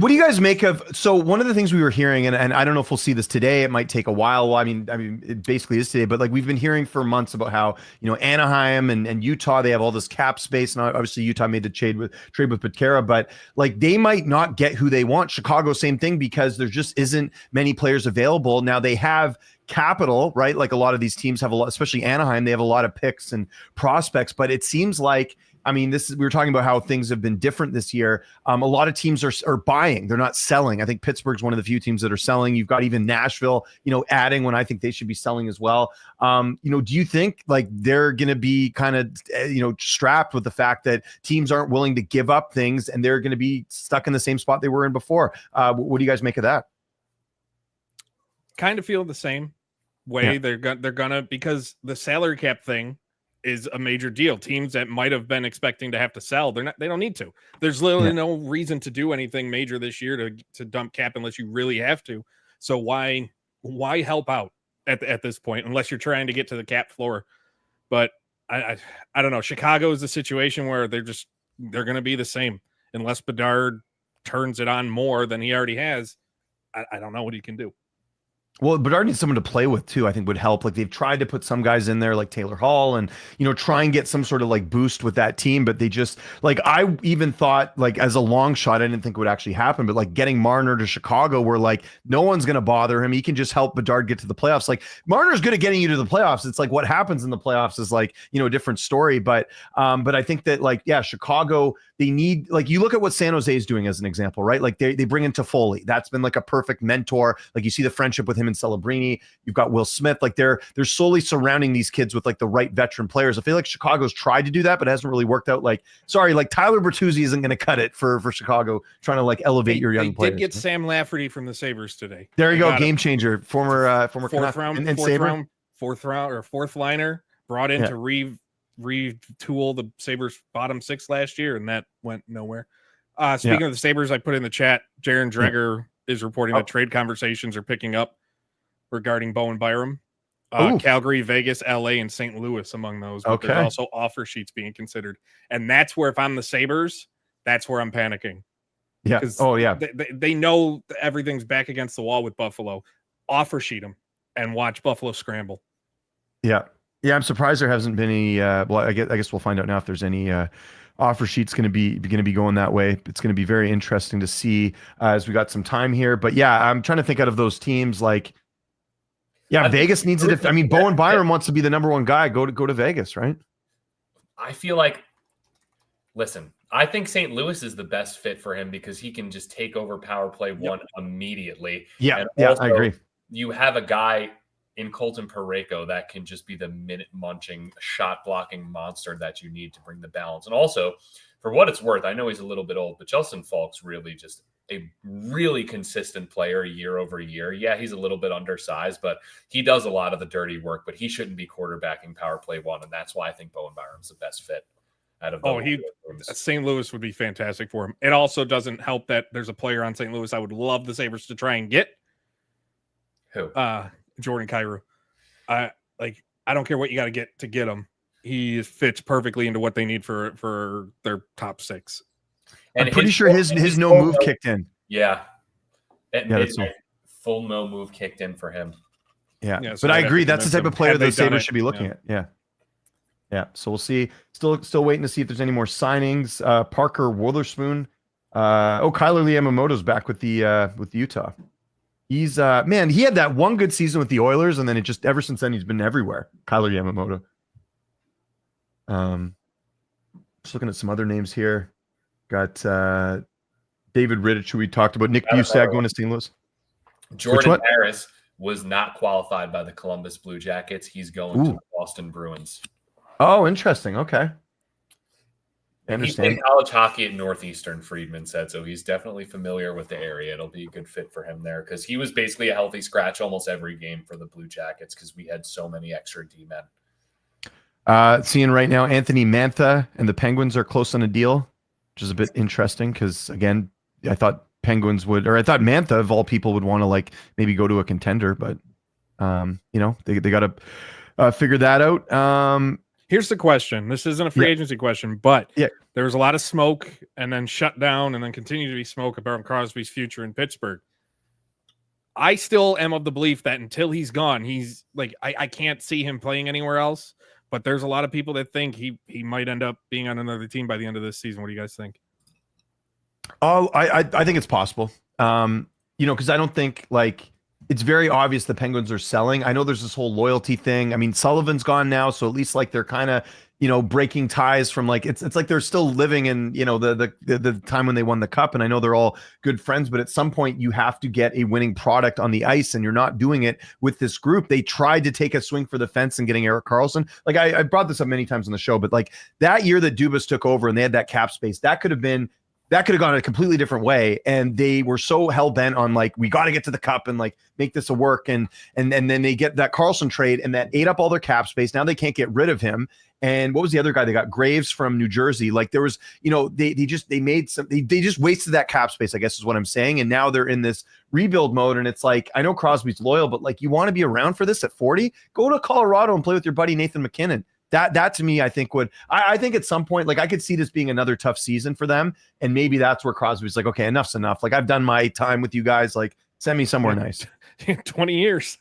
What do you guys make of? So one of the things we were hearing, and I don't know if we'll see this today. It might take a while. Well, I mean, it basically is today. But like we've been hearing for months about how Anaheim and Utah, they have all this cap space, and obviously Utah made the trade with Pitcairn, but like they might not get who they want. Chicago, same thing, because there just isn't many players available. Now they have capital, right? Like a lot of these teams have a lot, especially Anaheim. They have a lot of picks and prospects, but it seems like. I mean, we were talking about how things have been different this year. A lot of teams are buying; they're not selling. I think Pittsburgh's one of the few teams that are selling. You've got even Nashville, adding when I think they should be selling as well. Do you think like they're going to be kind of, strapped with the fact that teams aren't willing to give up things and they're going to be stuck in the same spot they were in before? What do you guys make of that? Kind of feel the same way. Yeah. They're gonna because the salary cap thing is a major deal. Teams that might have been expecting to have to sell, they don't need to. There's literally no reason to do anything major this year to dump cap unless you really have to. So why help out at this point unless you're trying to get to the cap floor? But I don't know. Chicago is the situation where they're going to be the same unless Bedard turns it on more than he already has. I don't know what he can do. Well, Bedard needs someone to play with too, I think would help. Like they've tried to put some guys in there like Taylor Hall and, try and get some sort of like boost with that team. But they just I even thought like as a long shot, I didn't think it would actually happen, but like getting Marner to Chicago where like no one's going to bother him. He can just help Bedard get to the playoffs. Like Marner's good at getting you to the playoffs. It's like what happens in the playoffs is like, a different story. But I think that like, yeah, Chicago, they need, like you look at what San Jose is doing as an example, right? Like they bring in Toffoli. That's been like a perfect mentor. Like you see the friendship with him and Celebrini. You've got Will Smith. Like they're slowly surrounding these kids with like the right veteran players. I feel like Chicago's tried to do that, but it hasn't really worked out. Like Tyler Bertuzzi isn't going to cut it for Chicago trying to like elevate your young players. They did get Sam Lafferty from the Sabres today. There you go, game changer, former fourth liner brought in to retool the Sabres bottom six last year, and that went nowhere. Speaking of the Sabres, I put in the chat, Jaron Dreger is reporting that trade conversations are picking up regarding Bowen Byram. Calgary, Vegas, LA, and St. Louis among those. But there's also offer sheets being considered. And that's where, if I'm the Sabres, that's where I'm panicking. Yeah. Oh, yeah. They know everything's back against the wall with Buffalo. Offer sheet them and watch Buffalo scramble. Yeah. Yeah, I'm surprised there hasn't been any. Well, I guess we'll find out now if there's any offer sheets going to be going that way. It's going to be very interesting to see as we got some time here. But yeah, I'm trying to think out of those teams. Like, yeah, Vegas needs it. I mean, Bowen Byram wants to be the number one guy. Go to Vegas, right? I feel like. Listen, I think St. Louis is the best fit for him because he can just take over power play one immediately. Yeah, I agree. You have a guy in Colton Parayko that can just be the minute munching, shot blocking monster that you need to bring the balance. And also, for what it's worth, I know he's a little bit old, but Justin Falk's really just a really consistent player year over year. Yeah, he's a little bit undersized, but he does a lot of the dirty work, but he shouldn't be quarterbacking power play one. And that's why I think Bowen Byram's the best fit out of St. Louis would be fantastic for him. It also doesn't help that there's a player on St. Louis I would love the Sabres to try and get. Who? Jordan Kyrou. I don't care what you got to get him. He fits perfectly into what they need for their top six. And I'm pretty sure his no move kicked in. Yeah. Full no move kicked in for him. Yeah. So but I agree. That's the type of player the Sabres should be looking at. Yeah. Yeah. So we'll see. Still waiting to see if there's any more signings. Parker Wotherspoon. Kyler Yamamoto's back with Utah. He's he had that one good season with the Oilers, and then it just ever since then he's been everywhere. Kyler Yamamoto. Just looking at some other names here. Got David Rittich, who we talked about. Nick Busak going to St. Louis. Jordan Harris was not qualified by the Columbus Blue Jackets. He's going to the Boston Bruins. Oh, interesting. Okay. And he played college hockey at Northeastern, Friedman said, so he's definitely familiar with the area. It'll be a good fit for him there because he was basically a healthy scratch almost every game for the Blue Jackets because we had so many extra D-men. Seeing right now, Anthony Mantha and the Penguins are close on a deal, which is a bit interesting because, again, I thought Penguins would, or I thought Mantha, of all people, would want to like maybe go to a contender, but, they got to figure that out. Here's the question. This isn't a free agency question, but there was a lot of smoke and then shut down and then continue to be smoke about Crosby's future in Pittsburgh. I still am of the belief that until he's gone, he's like, I can't see him playing anywhere else, but there's a lot of people that think he might end up being on another team by the end of this season. What do you guys think? Oh, I think it's possible. Because I don't think it's very obvious the Penguins are selling. I know there's this whole loyalty thing. I mean, Sullivan's gone now, so at least they're kind of, breaking ties from it's like they're still living in, the time when they won the cup. And I know they're all good friends, but at some point you have to get a winning product on the ice, and you're not doing it with this group. They tried to take a swing for the fence and getting Erik Karlsson. I brought this up many times on the show, but that year that Dubas took over and they had that cap space, that could have gone a completely different way. And they were so hell bent on we got to get to the cup and make this a work. And then they get that Karlsson trade and that ate up all their cap space. Now they can't get rid of him. And what was the other guy? They got Graves from New Jersey. There was, they just wasted that cap space, I guess is what I'm saying. And now they're in this rebuild mode. And it's I know Crosby's loyal, but you want to be around for this at 40, go to Colorado and play with your buddy, Nathan McKinnon. That to me, I think I think at some point, I could see this being another tough season for them. And maybe that's where Crosby's okay, enough's enough. I've done my time with you guys. Send me somewhere nice. 20 years.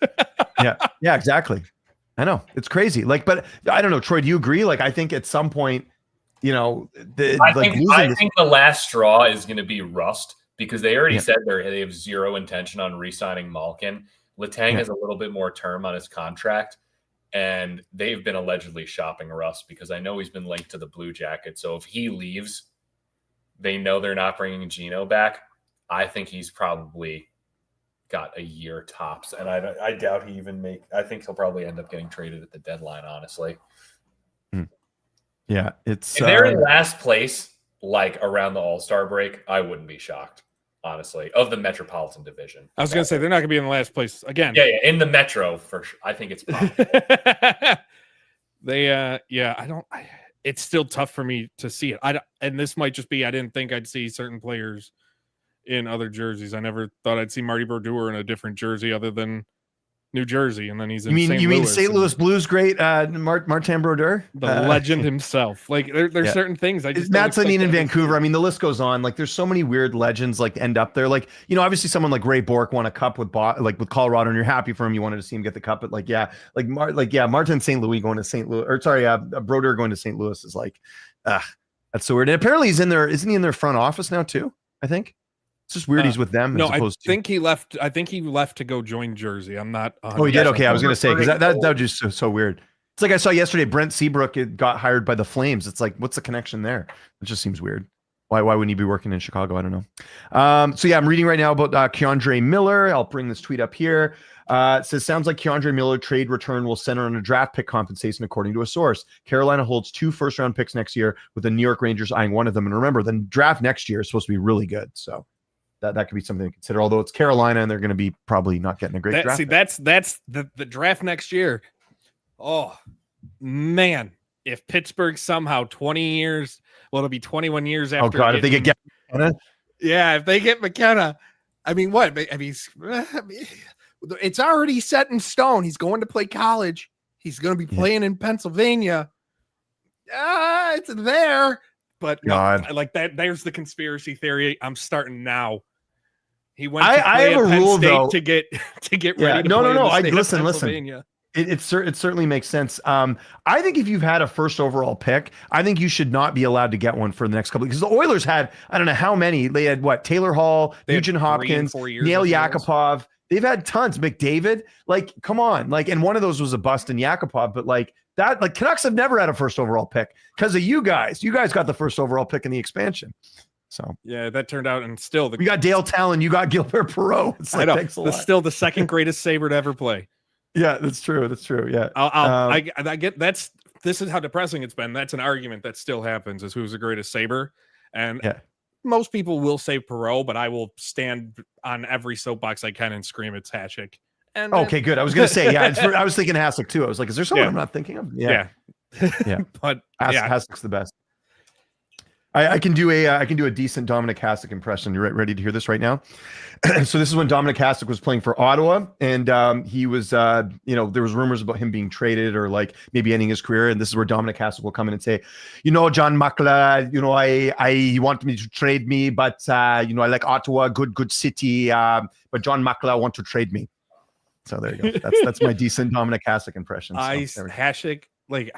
Yeah, exactly. I know it's crazy. But I don't know, Troy, do you agree? I think at some point, I think the last straw is going to be Rust because they already said they have zero intention on re-signing Malkin. Letang has a little bit more term on his contract. And they've been allegedly shopping Russ because I know he's been linked to the Blue Jackets. So if he leaves, they know they're not bringing Gino back. I think he's probably got a year tops. And I doubt he even I think he'll probably end up getting traded at the deadline, honestly. Yeah, it's... If they're in last place, around the All-Star break, I wouldn't be shocked. Honestly, of the Metropolitan Division. I was going to say, they're not going to be in the last place again. Yeah, in the Metro, for sure. I think it's possible. It's still tough for me to see it. And this might just be, I didn't think I'd see certain players in other jerseys. I never thought I'd see Marty Brodeur in a different jersey other than New Jersey, and then he's in St. Louis. You mean St. Louis Blues great Martin Brodeur? The legend himself. There's certain things I just Matt Sundin in Vancouver. I mean, the list goes on. There's so many weird legends end up there. Obviously someone like Ray Bourque won a cup with Colorado, and you're happy for him. You wanted to see him get the cup, but Martin St. Louis going to St. Louis, or sorry, Brodeur going to St. Louis is that's so weird. And apparently he's in there. Isn't he in their front office now too? I think. It's just weird he's with them. No, I think he left. I think he left to go join Jersey. I'm not. Oh, he did? Okay, I was going to say, because that was just so weird. It's I saw yesterday, Brent Seabrook got hired by the Flames. It's what's the connection there? It just seems weird. Why wouldn't he be working in Chicago? I don't know. I'm reading right now about Keandre Miller. I'll bring this tweet up here. It says, sounds like Keandre Miller trade return will center on a draft pick compensation, according to a source. Carolina holds 2 first-round picks next year, with the New York Rangers eyeing one of them. And remember, the draft next year is supposed to be really good. So that could be something to consider, although it's Carolina and they're going to be probably not getting a great draft. See, that's the draft next year. Oh, man. If Pittsburgh somehow 20 years, it'll be 21 years after. Oh, God, if they get McKenna? Yeah, if they get McKenna. I mean, what? I mean, it's already set in stone. He's going to play college. He's going to be playing in Pennsylvania. It's there. But no, there's the conspiracy theory. I'm starting now. He went to play at Penn State to get ready. Yeah, listen. It certainly makes sense. I think if you've had a first overall pick, I think you should not be allowed to get one for the next couple, because the Oilers had, I don't know how many. They had Taylor Hall, Nugent Hopkins, Nail Yakupov. They've had tons. McDavid, come on, and one of those was a bust in Yakupov, but That like Canucks have never had a first overall pick because of you guys. You guys got the first overall pick in the expansion. So yeah, that turned out, and still we got Dale Talon, you got Gilbert Perreault. It's like, I know thanks a that's lot. still the second greatest Sabre to ever play. Yeah, that's true. That's true. Yeah, I get that's. This is how depressing it's been. That's an argument that still happens: is who's the greatest Sabre, and most people will say Perreault, but I will stand on every soapbox I can and scream it's Hasek. And okay, good. I was gonna say, I was thinking Hasek too. I was like, is there someone I'm not thinking of? Yeah. But Hasek's the best. I can do a decent Dominic Hasek impression. You ready to hear this right now? So this is when Dominic Hasek was playing for Ottawa, and he was, there was rumors about him being traded or like maybe ending his career. And this is where Dominic Hasek will come in and say, John Makla, he wanted me to trade me, but I like Ottawa, good city, but John Makla want to trade me. So there you go. That's my decent Dominic Hasek impression. So, Hasek, like.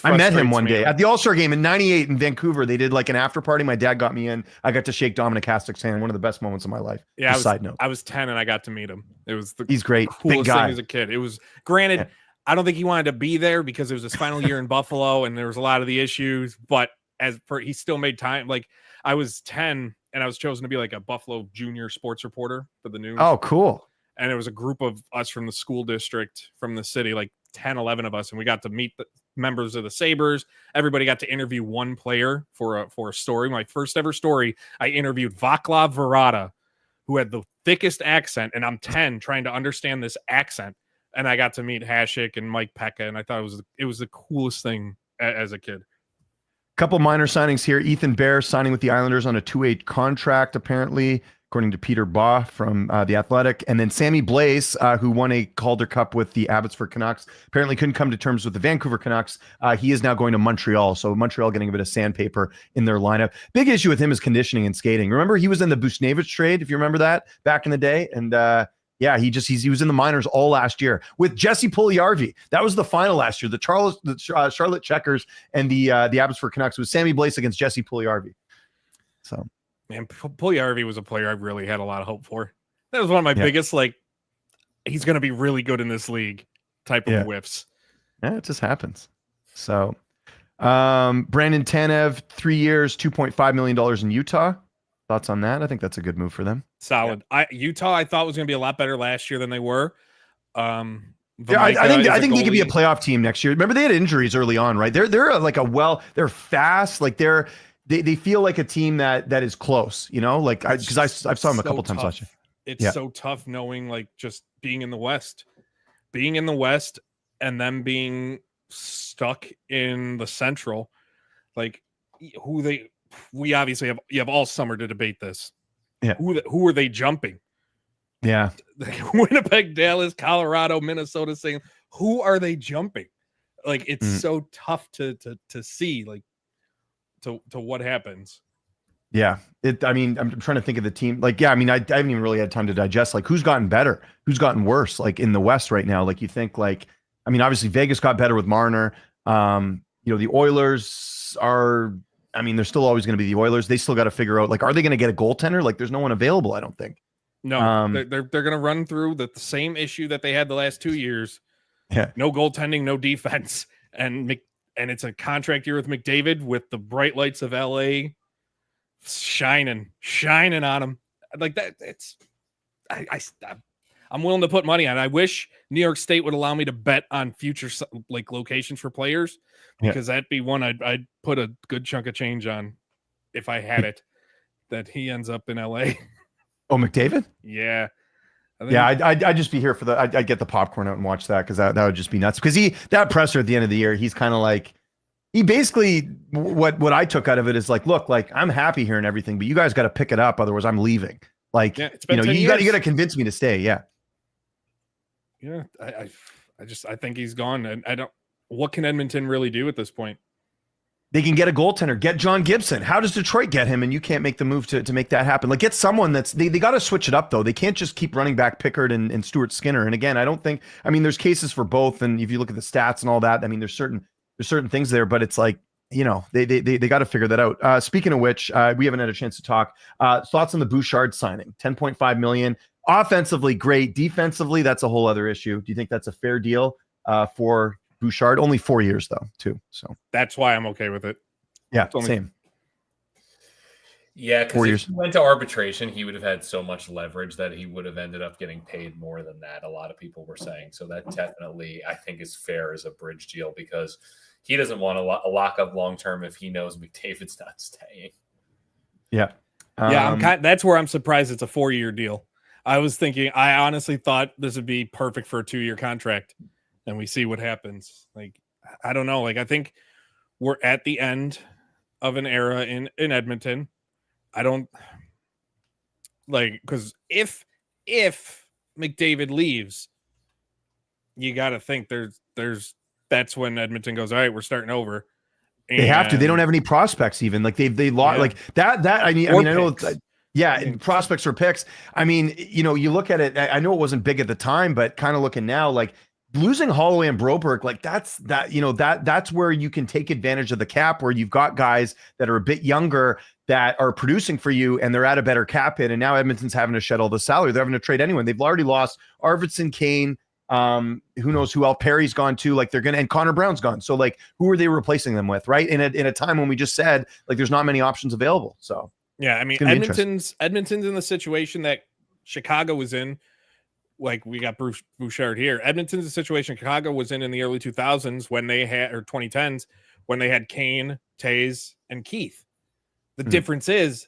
I met him one day at the All-Star game in '98 in Vancouver. They did like an after party. My dad got me in. I got to shake Dominic Hasek's hand. One of the best moments of my life. Yeah. Side note. I was 10 and I got to meet him. It was he's great. Coolest Big guy. thing as a kid. It was granted. Yeah. I don't think he wanted to be there because it was his final year in Buffalo and there was a lot of the issues, but he still made time. Like I was 10 and I was chosen to be like a Buffalo junior sports reporter for the news. Oh, cool. And it was a group of us from the school district from the city, like 10, 11 of us. And we got to meet the members of the Sabres. Everybody got to interview one player for a story. My first ever story, I interviewed Vaclav Varada, who had the thickest accent. And I'm 10 trying to understand this accent. And I got to meet Hasek and Mike Pekka. And I thought it was the coolest thing as a kid. Couple minor signings here. Ethan Bear signing with the Islanders on a 2-way contract, apparently, according to Peter Baugh from The Athletic. And then Sammy Blais, who won a Calder Cup with the Abbotsford Canucks, apparently couldn't come to terms with the Vancouver Canucks. He is now going to Montreal. So Montreal getting a bit of sandpaper in their lineup. Big issue with him is conditioning and skating. Remember, he was in the Buchnevich trade, if you remember that, back in the day. And he was in the minors all last year with Jesse Puljujarvi. That was the final last year. The Charlotte Checkers and the Abbotsford Canucks was Sammy Blais against Jesse Puljujarvi. So. Man, Puljujarvi was a player I really had a lot of hope for. That was one of my biggest, he's going to be really good in this league type of whiffs. Yeah, it just happens. So, Brandon Tanev, 3 years, $2.5 million in Utah. Thoughts on that? I think that's a good move for them. Solid. Utah, I thought was going to be a lot better last year than they were. I think they could be a playoff team next year. Remember, they had injuries early on, right? They're they're fast, They feel like a team that is close, because I saw them a couple times last year. It's so tough knowing just being in the West and them being stuck in the Central, we obviously you have all summer to debate this. Yeah. Who are they jumping? Yeah. Winnipeg, Dallas, Colorado, Minnesota, saying, who are they jumping? It's so tough to see, to what happens. Yeah. I'm trying to think of the team. I haven't even really had time to digest, who's gotten better, who's gotten worse, in the West right now. You think obviously Vegas got better with Marner. The Oilers are, they're still always going to be the Oilers. They still got to figure out, are they going to get a goaltender? There's no one available, I don't think. No, they're going to run through the same issue that they had the last 2 years. Yeah. No goaltending, no defense. And it's a contract year with McDavid with the bright lights of LA shining on him. I'm willing to put money on it. I wish New York State would allow me to bet on future locations for players, because that'd be one I'd put a good chunk of change on if I had it, that he ends up in LA. Oh, McDavid? Yeah. I'd just be here for I'd get the popcorn out and watch that, because that would just be nuts. Because that presser at the end of the year, he's kind of he basically, what I took out of it is look, I'm happy here and everything, but you guys got to pick it up, otherwise I'm leaving. It's been you got to convince me to stay. Yeah. Yeah, I think he's gone, and what can Edmonton really do at this point? They can get a goaltender, get John Gibson. How does Detroit get him? And you can't make the move to make that happen. Get someone they got to switch it up, though. They can't just keep running back Pickard and Stuart Skinner. And again, I don't think, there's cases for both. And if you look at the stats and all that, there's certain things there, but it's they got to figure that out. Speaking of which, we haven't had a chance to talk. Thoughts on the Bouchard signing, $10.5 million. Offensively, great. Defensively, that's a whole other issue. Do you think that's a fair deal for Bouchard. Only 4 years though, too. So That's why I'm okay with it. yeah, only- same. Yeah, because 4 if years. he went to arbitration, he would have had so much leverage that he would have ended up getting paid more than that. A lot of people were saying. So that definitely, I think, is fair as a bridge deal because he doesn't want a lock up long term if he knows McDavid's not staying. Yeah. Yeah, that's where I'm surprised it's a 4-year deal. I honestly thought this would be perfect for a 2-year contract, and we see what happens. Like, I don't know. Like, I think we're at the end of an era in Edmonton. I don't like, because if McDavid leaves, you got to think that's when Edmonton goes, all right, we're starting over. They have to. They don't have any prospects even. Like they lost like that. I mean, I know. Prospects or picks. I mean, you look at it. I know it wasn't big at the time, but kind of looking now, like losing Holloway and Broberg, like that's where you can take advantage of the cap, where you've got guys that are a bit younger that are producing for you, and they're at a better cap hit. And now Edmonton's having to shed all the salary. They're having to trade anyone. They've already lost Arvidsson, Kane. Who knows who else? Perry's gone too. Like and Connor Brown's gone. So like, who are they replacing them with? Right. In a time when we just said like there's not many options available. So yeah, I mean, Edmonton's in the situation that Chicago was in. Like we got Bruce Bouchard here. Edmonton's the situation Chicago was in the early 2000s when they had, or 2010s when they had Kane, Taze, and Keith. The difference is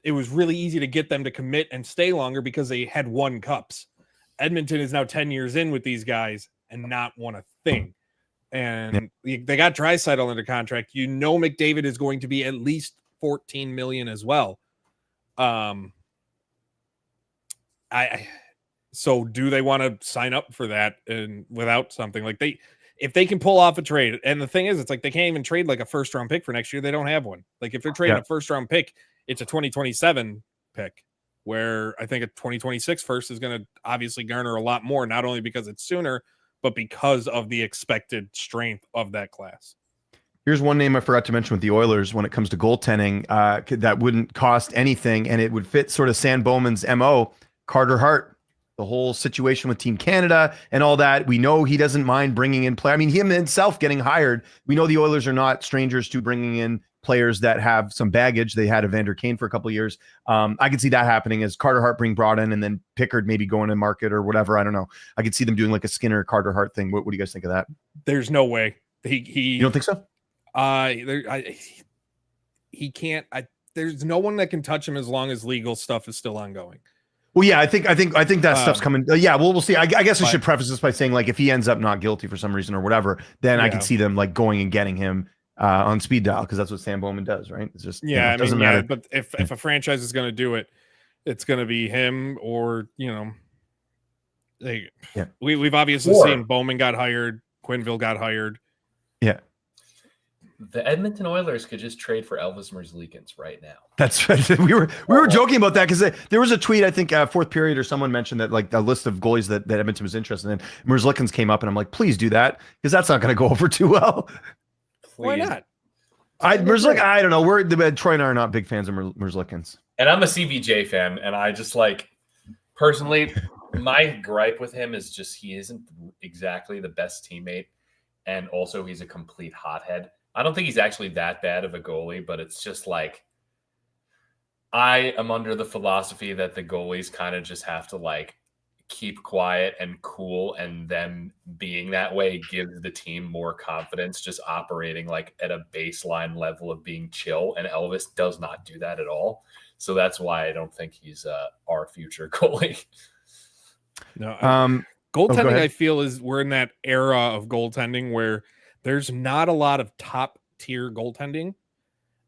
it was really easy to get them to commit and stay longer because they had won cups. Edmonton is now 10 years in with these guys and not won a thing. And they got Draisaitl under contract. McDavid is going to be at least $14 million as well. So do they want to sign up for that and without something like if they can pull off a trade? And the thing is, it's like they can't even trade like a first round pick for next year. They don't have one. Like if they're trading a first round pick, it's a 2027 pick, where I think a 2026 first is going to obviously garner a lot more, not only because it's sooner, but because of the expected strength of that class. Here's one name I forgot to mention with the Oilers when it comes to goaltending that wouldn't cost anything, and it would fit sort of Sam Bowman's MO, Carter Hart. The whole situation with Team Canada and all that. We know he doesn't mind bringing in players. I mean, him himself getting hired. We know the Oilers are not strangers to bringing in players that have some baggage. They had Evander Kane for a couple of years. I could see that happening as Carter Hart being brought in and then Pickard maybe going to market or whatever. I don't know. I could see them doing like a Skinner Carter Hart thing. What do you guys think of that? There's no way. You don't think so? He can't. There's no one that can touch him as long as legal stuff is still ongoing. Well, yeah, I think that stuff's coming. We'll see. I guess I should preface this by saying, like, if he ends up not guilty for some reason or whatever, then I can see them like going and getting him on speed dial, because that's what Sam Bowman does, right? It's just it doesn't matter. But if a franchise is going to do it, it's going to be him, or we've obviously seen Bowman got hired, Quenneville got hired. Yeah. The Edmonton Oilers could just trade for Elvis Merzlikins right now. That's right. We were joking about that because there was a tweet, I think, fourth period, or someone mentioned that like a list of goalies that Edmonton was interested in. Merzlikins came up, and I'm like, please do that, because that's not going to go over too well. Why not? I don't know. Troy and I are not big fans of Merzlikins. And I'm a CBJ fan, and I just like, personally, my gripe with him is just he isn't exactly the best teammate, and also he's a complete hothead. I don't think he's actually that bad of a goalie, but it's just like, I am under the philosophy that the goalies kind of just have to like keep quiet and cool, and them being that way gives the team more confidence, just operating like at a baseline level of being chill. And Elvis does not do that at all. So that's why I don't think he's our future goalie. No, goaltending, I feel, is we're in that era of goaltending where there's not a lot of top tier goaltending,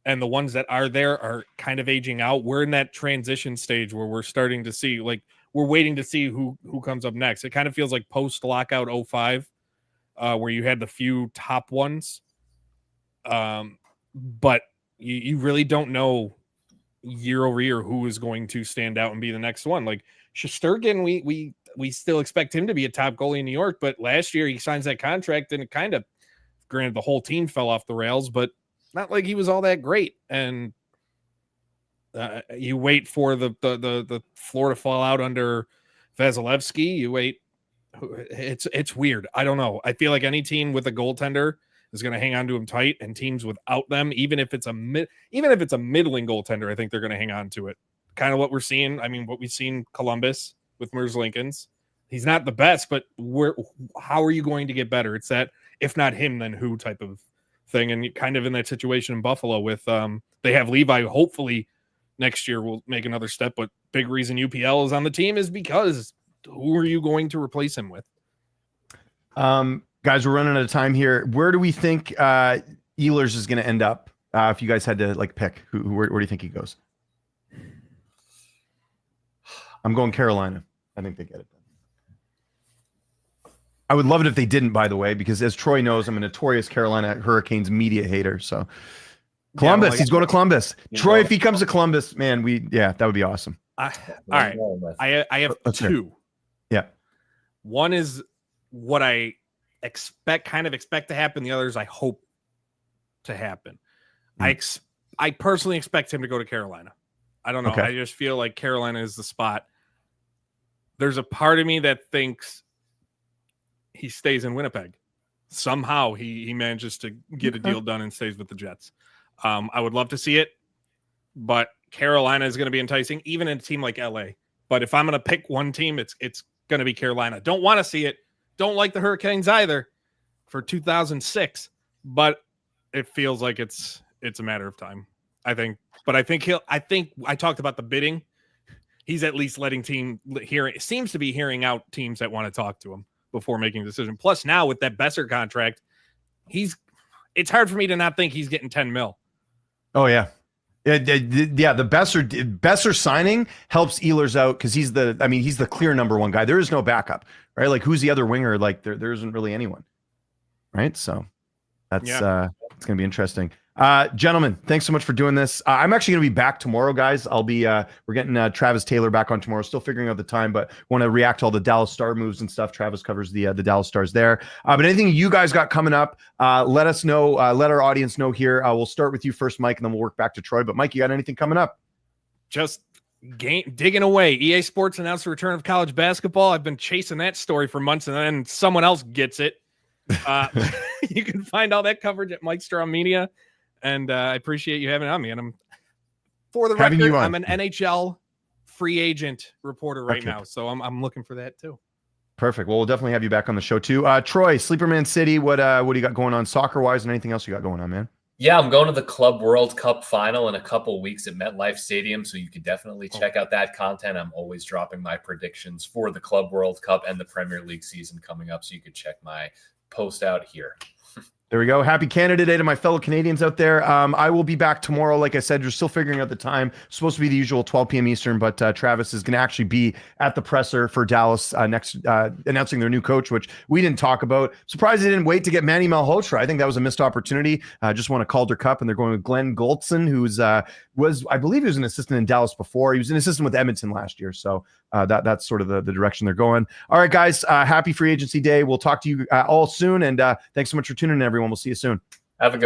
and the ones that are there are kind of aging out. We're in that transition stage where we're starting to see, like, we're waiting to see who comes up next. It kind of feels like post lockout 05, where you had the few top ones. But you really don't know year over year who is going to stand out and be the next one. Like Shesterkin, we still expect him to be a top goalie in New York, but last year he signs that contract, and it kind of, granted, the whole team fell off the rails, but not like he was all that great. And you wait for the floor to fall out under Vasilevsky. You wait It's weird. I don't know. I feel like any team with a goaltender is going to hang on to him tight, and teams without them, even if it's a middling goaltender, I think they're going to hang on to it. Kind of what we're seeing. I mean, what we've seen Columbus with Merzlikins. He's not the best, but how are you going to get better? It's that if not him, then who type of thing. And kind of in that situation in Buffalo with they have Levi. Hopefully next year will make another step. But big reason UPL is on the team is because who are you going to replace him with? Guys, we're running out of time here. Where do we think Ehlers is going to end up? If you guys had to like pick, where do you think he goes? I'm going Carolina. I think they get it. I would love it if they didn't, by the way, because as Troy knows, I'm a notorious Carolina Hurricanes media hater. So Columbus, he's going to Columbus. Troy, if he comes to Columbus, man, that would be awesome. All right. I have two. Yeah. One is what I expect to happen. The other is I hope to happen. I personally expect him to go to Carolina. I don't know. Okay. I just feel like Carolina is the spot. There's a part of me that thinks he stays in Winnipeg. Somehow he manages to get a deal done and stays with the Jets. I would love to see it, but Carolina is going to be enticing, even in a team like LA. But if I'm going to pick one team, it's going to be Carolina. Don't want to see it. Don't like the Hurricanes either for 2006, but it feels like it's a matter of time. I think I talked about the bidding. He's at least letting seems to be hearing out teams that want to talk to him before making a decision. Plus now with that Besser contract, it's hard for me to not think he's getting 10 mil. Oh yeah. Yeah, the Besser signing helps Ehlers out because he's the clear number one guy. There is no backup, right? Like who's the other winger? Like there isn't really anyone, right? So that's it's going to be interesting. Gentlemen, thanks so much for doing this. I'm actually going to be back tomorrow, guys. I'll be we're getting Travis Taylor back on tomorrow. Still figuring out the time, but want to react to all the Dallas Star moves and stuff. Travis covers the Dallas Stars there. But anything you guys got coming up, let us know. Let our audience know here. We'll start with you first, Mike, and then we'll work back to Troy. But Mike, you got anything coming up? Just digging away. EA Sports announced the return of college basketball. I've been chasing that story for months, and then someone else gets it. You can find all that coverage at Mike Strom Media. And I appreciate you having it on me. And I'm, for the record, I'm an NHL free agent reporter right now. So I'm looking for that too. Perfect. Well, we'll definitely have you back on the show too. Troy, Sleeperman City, what do you got going on soccer wise and anything else you got going on, man? Yeah, I'm going to the Club World Cup final in a couple weeks at MetLife Stadium. So you can definitely check out that content. I'm always dropping my predictions for the Club World Cup and the Premier League season coming up. So you can check my post out here. There we go. Happy Canada Day to my fellow Canadians out there. I will be back tomorrow. Like I said, you're still figuring out the time. It's supposed to be the usual 12 p.m. Eastern, but Travis is going to actually be at the presser for Dallas next, announcing their new coach, which we didn't talk about. Surprised they didn't wait to get Manny Malhotra. I think that was a missed opportunity. Just won a Calder Cup, and they're going with Glenn Goldson, who's I believe he was an assistant in Dallas before. He was an assistant with Edmonton last year. So that's sort of the direction they're going. All right, guys, happy free agency day. We'll talk to you all soon. And thanks so much for tuning in, everyone. We'll see you soon. Have a good one.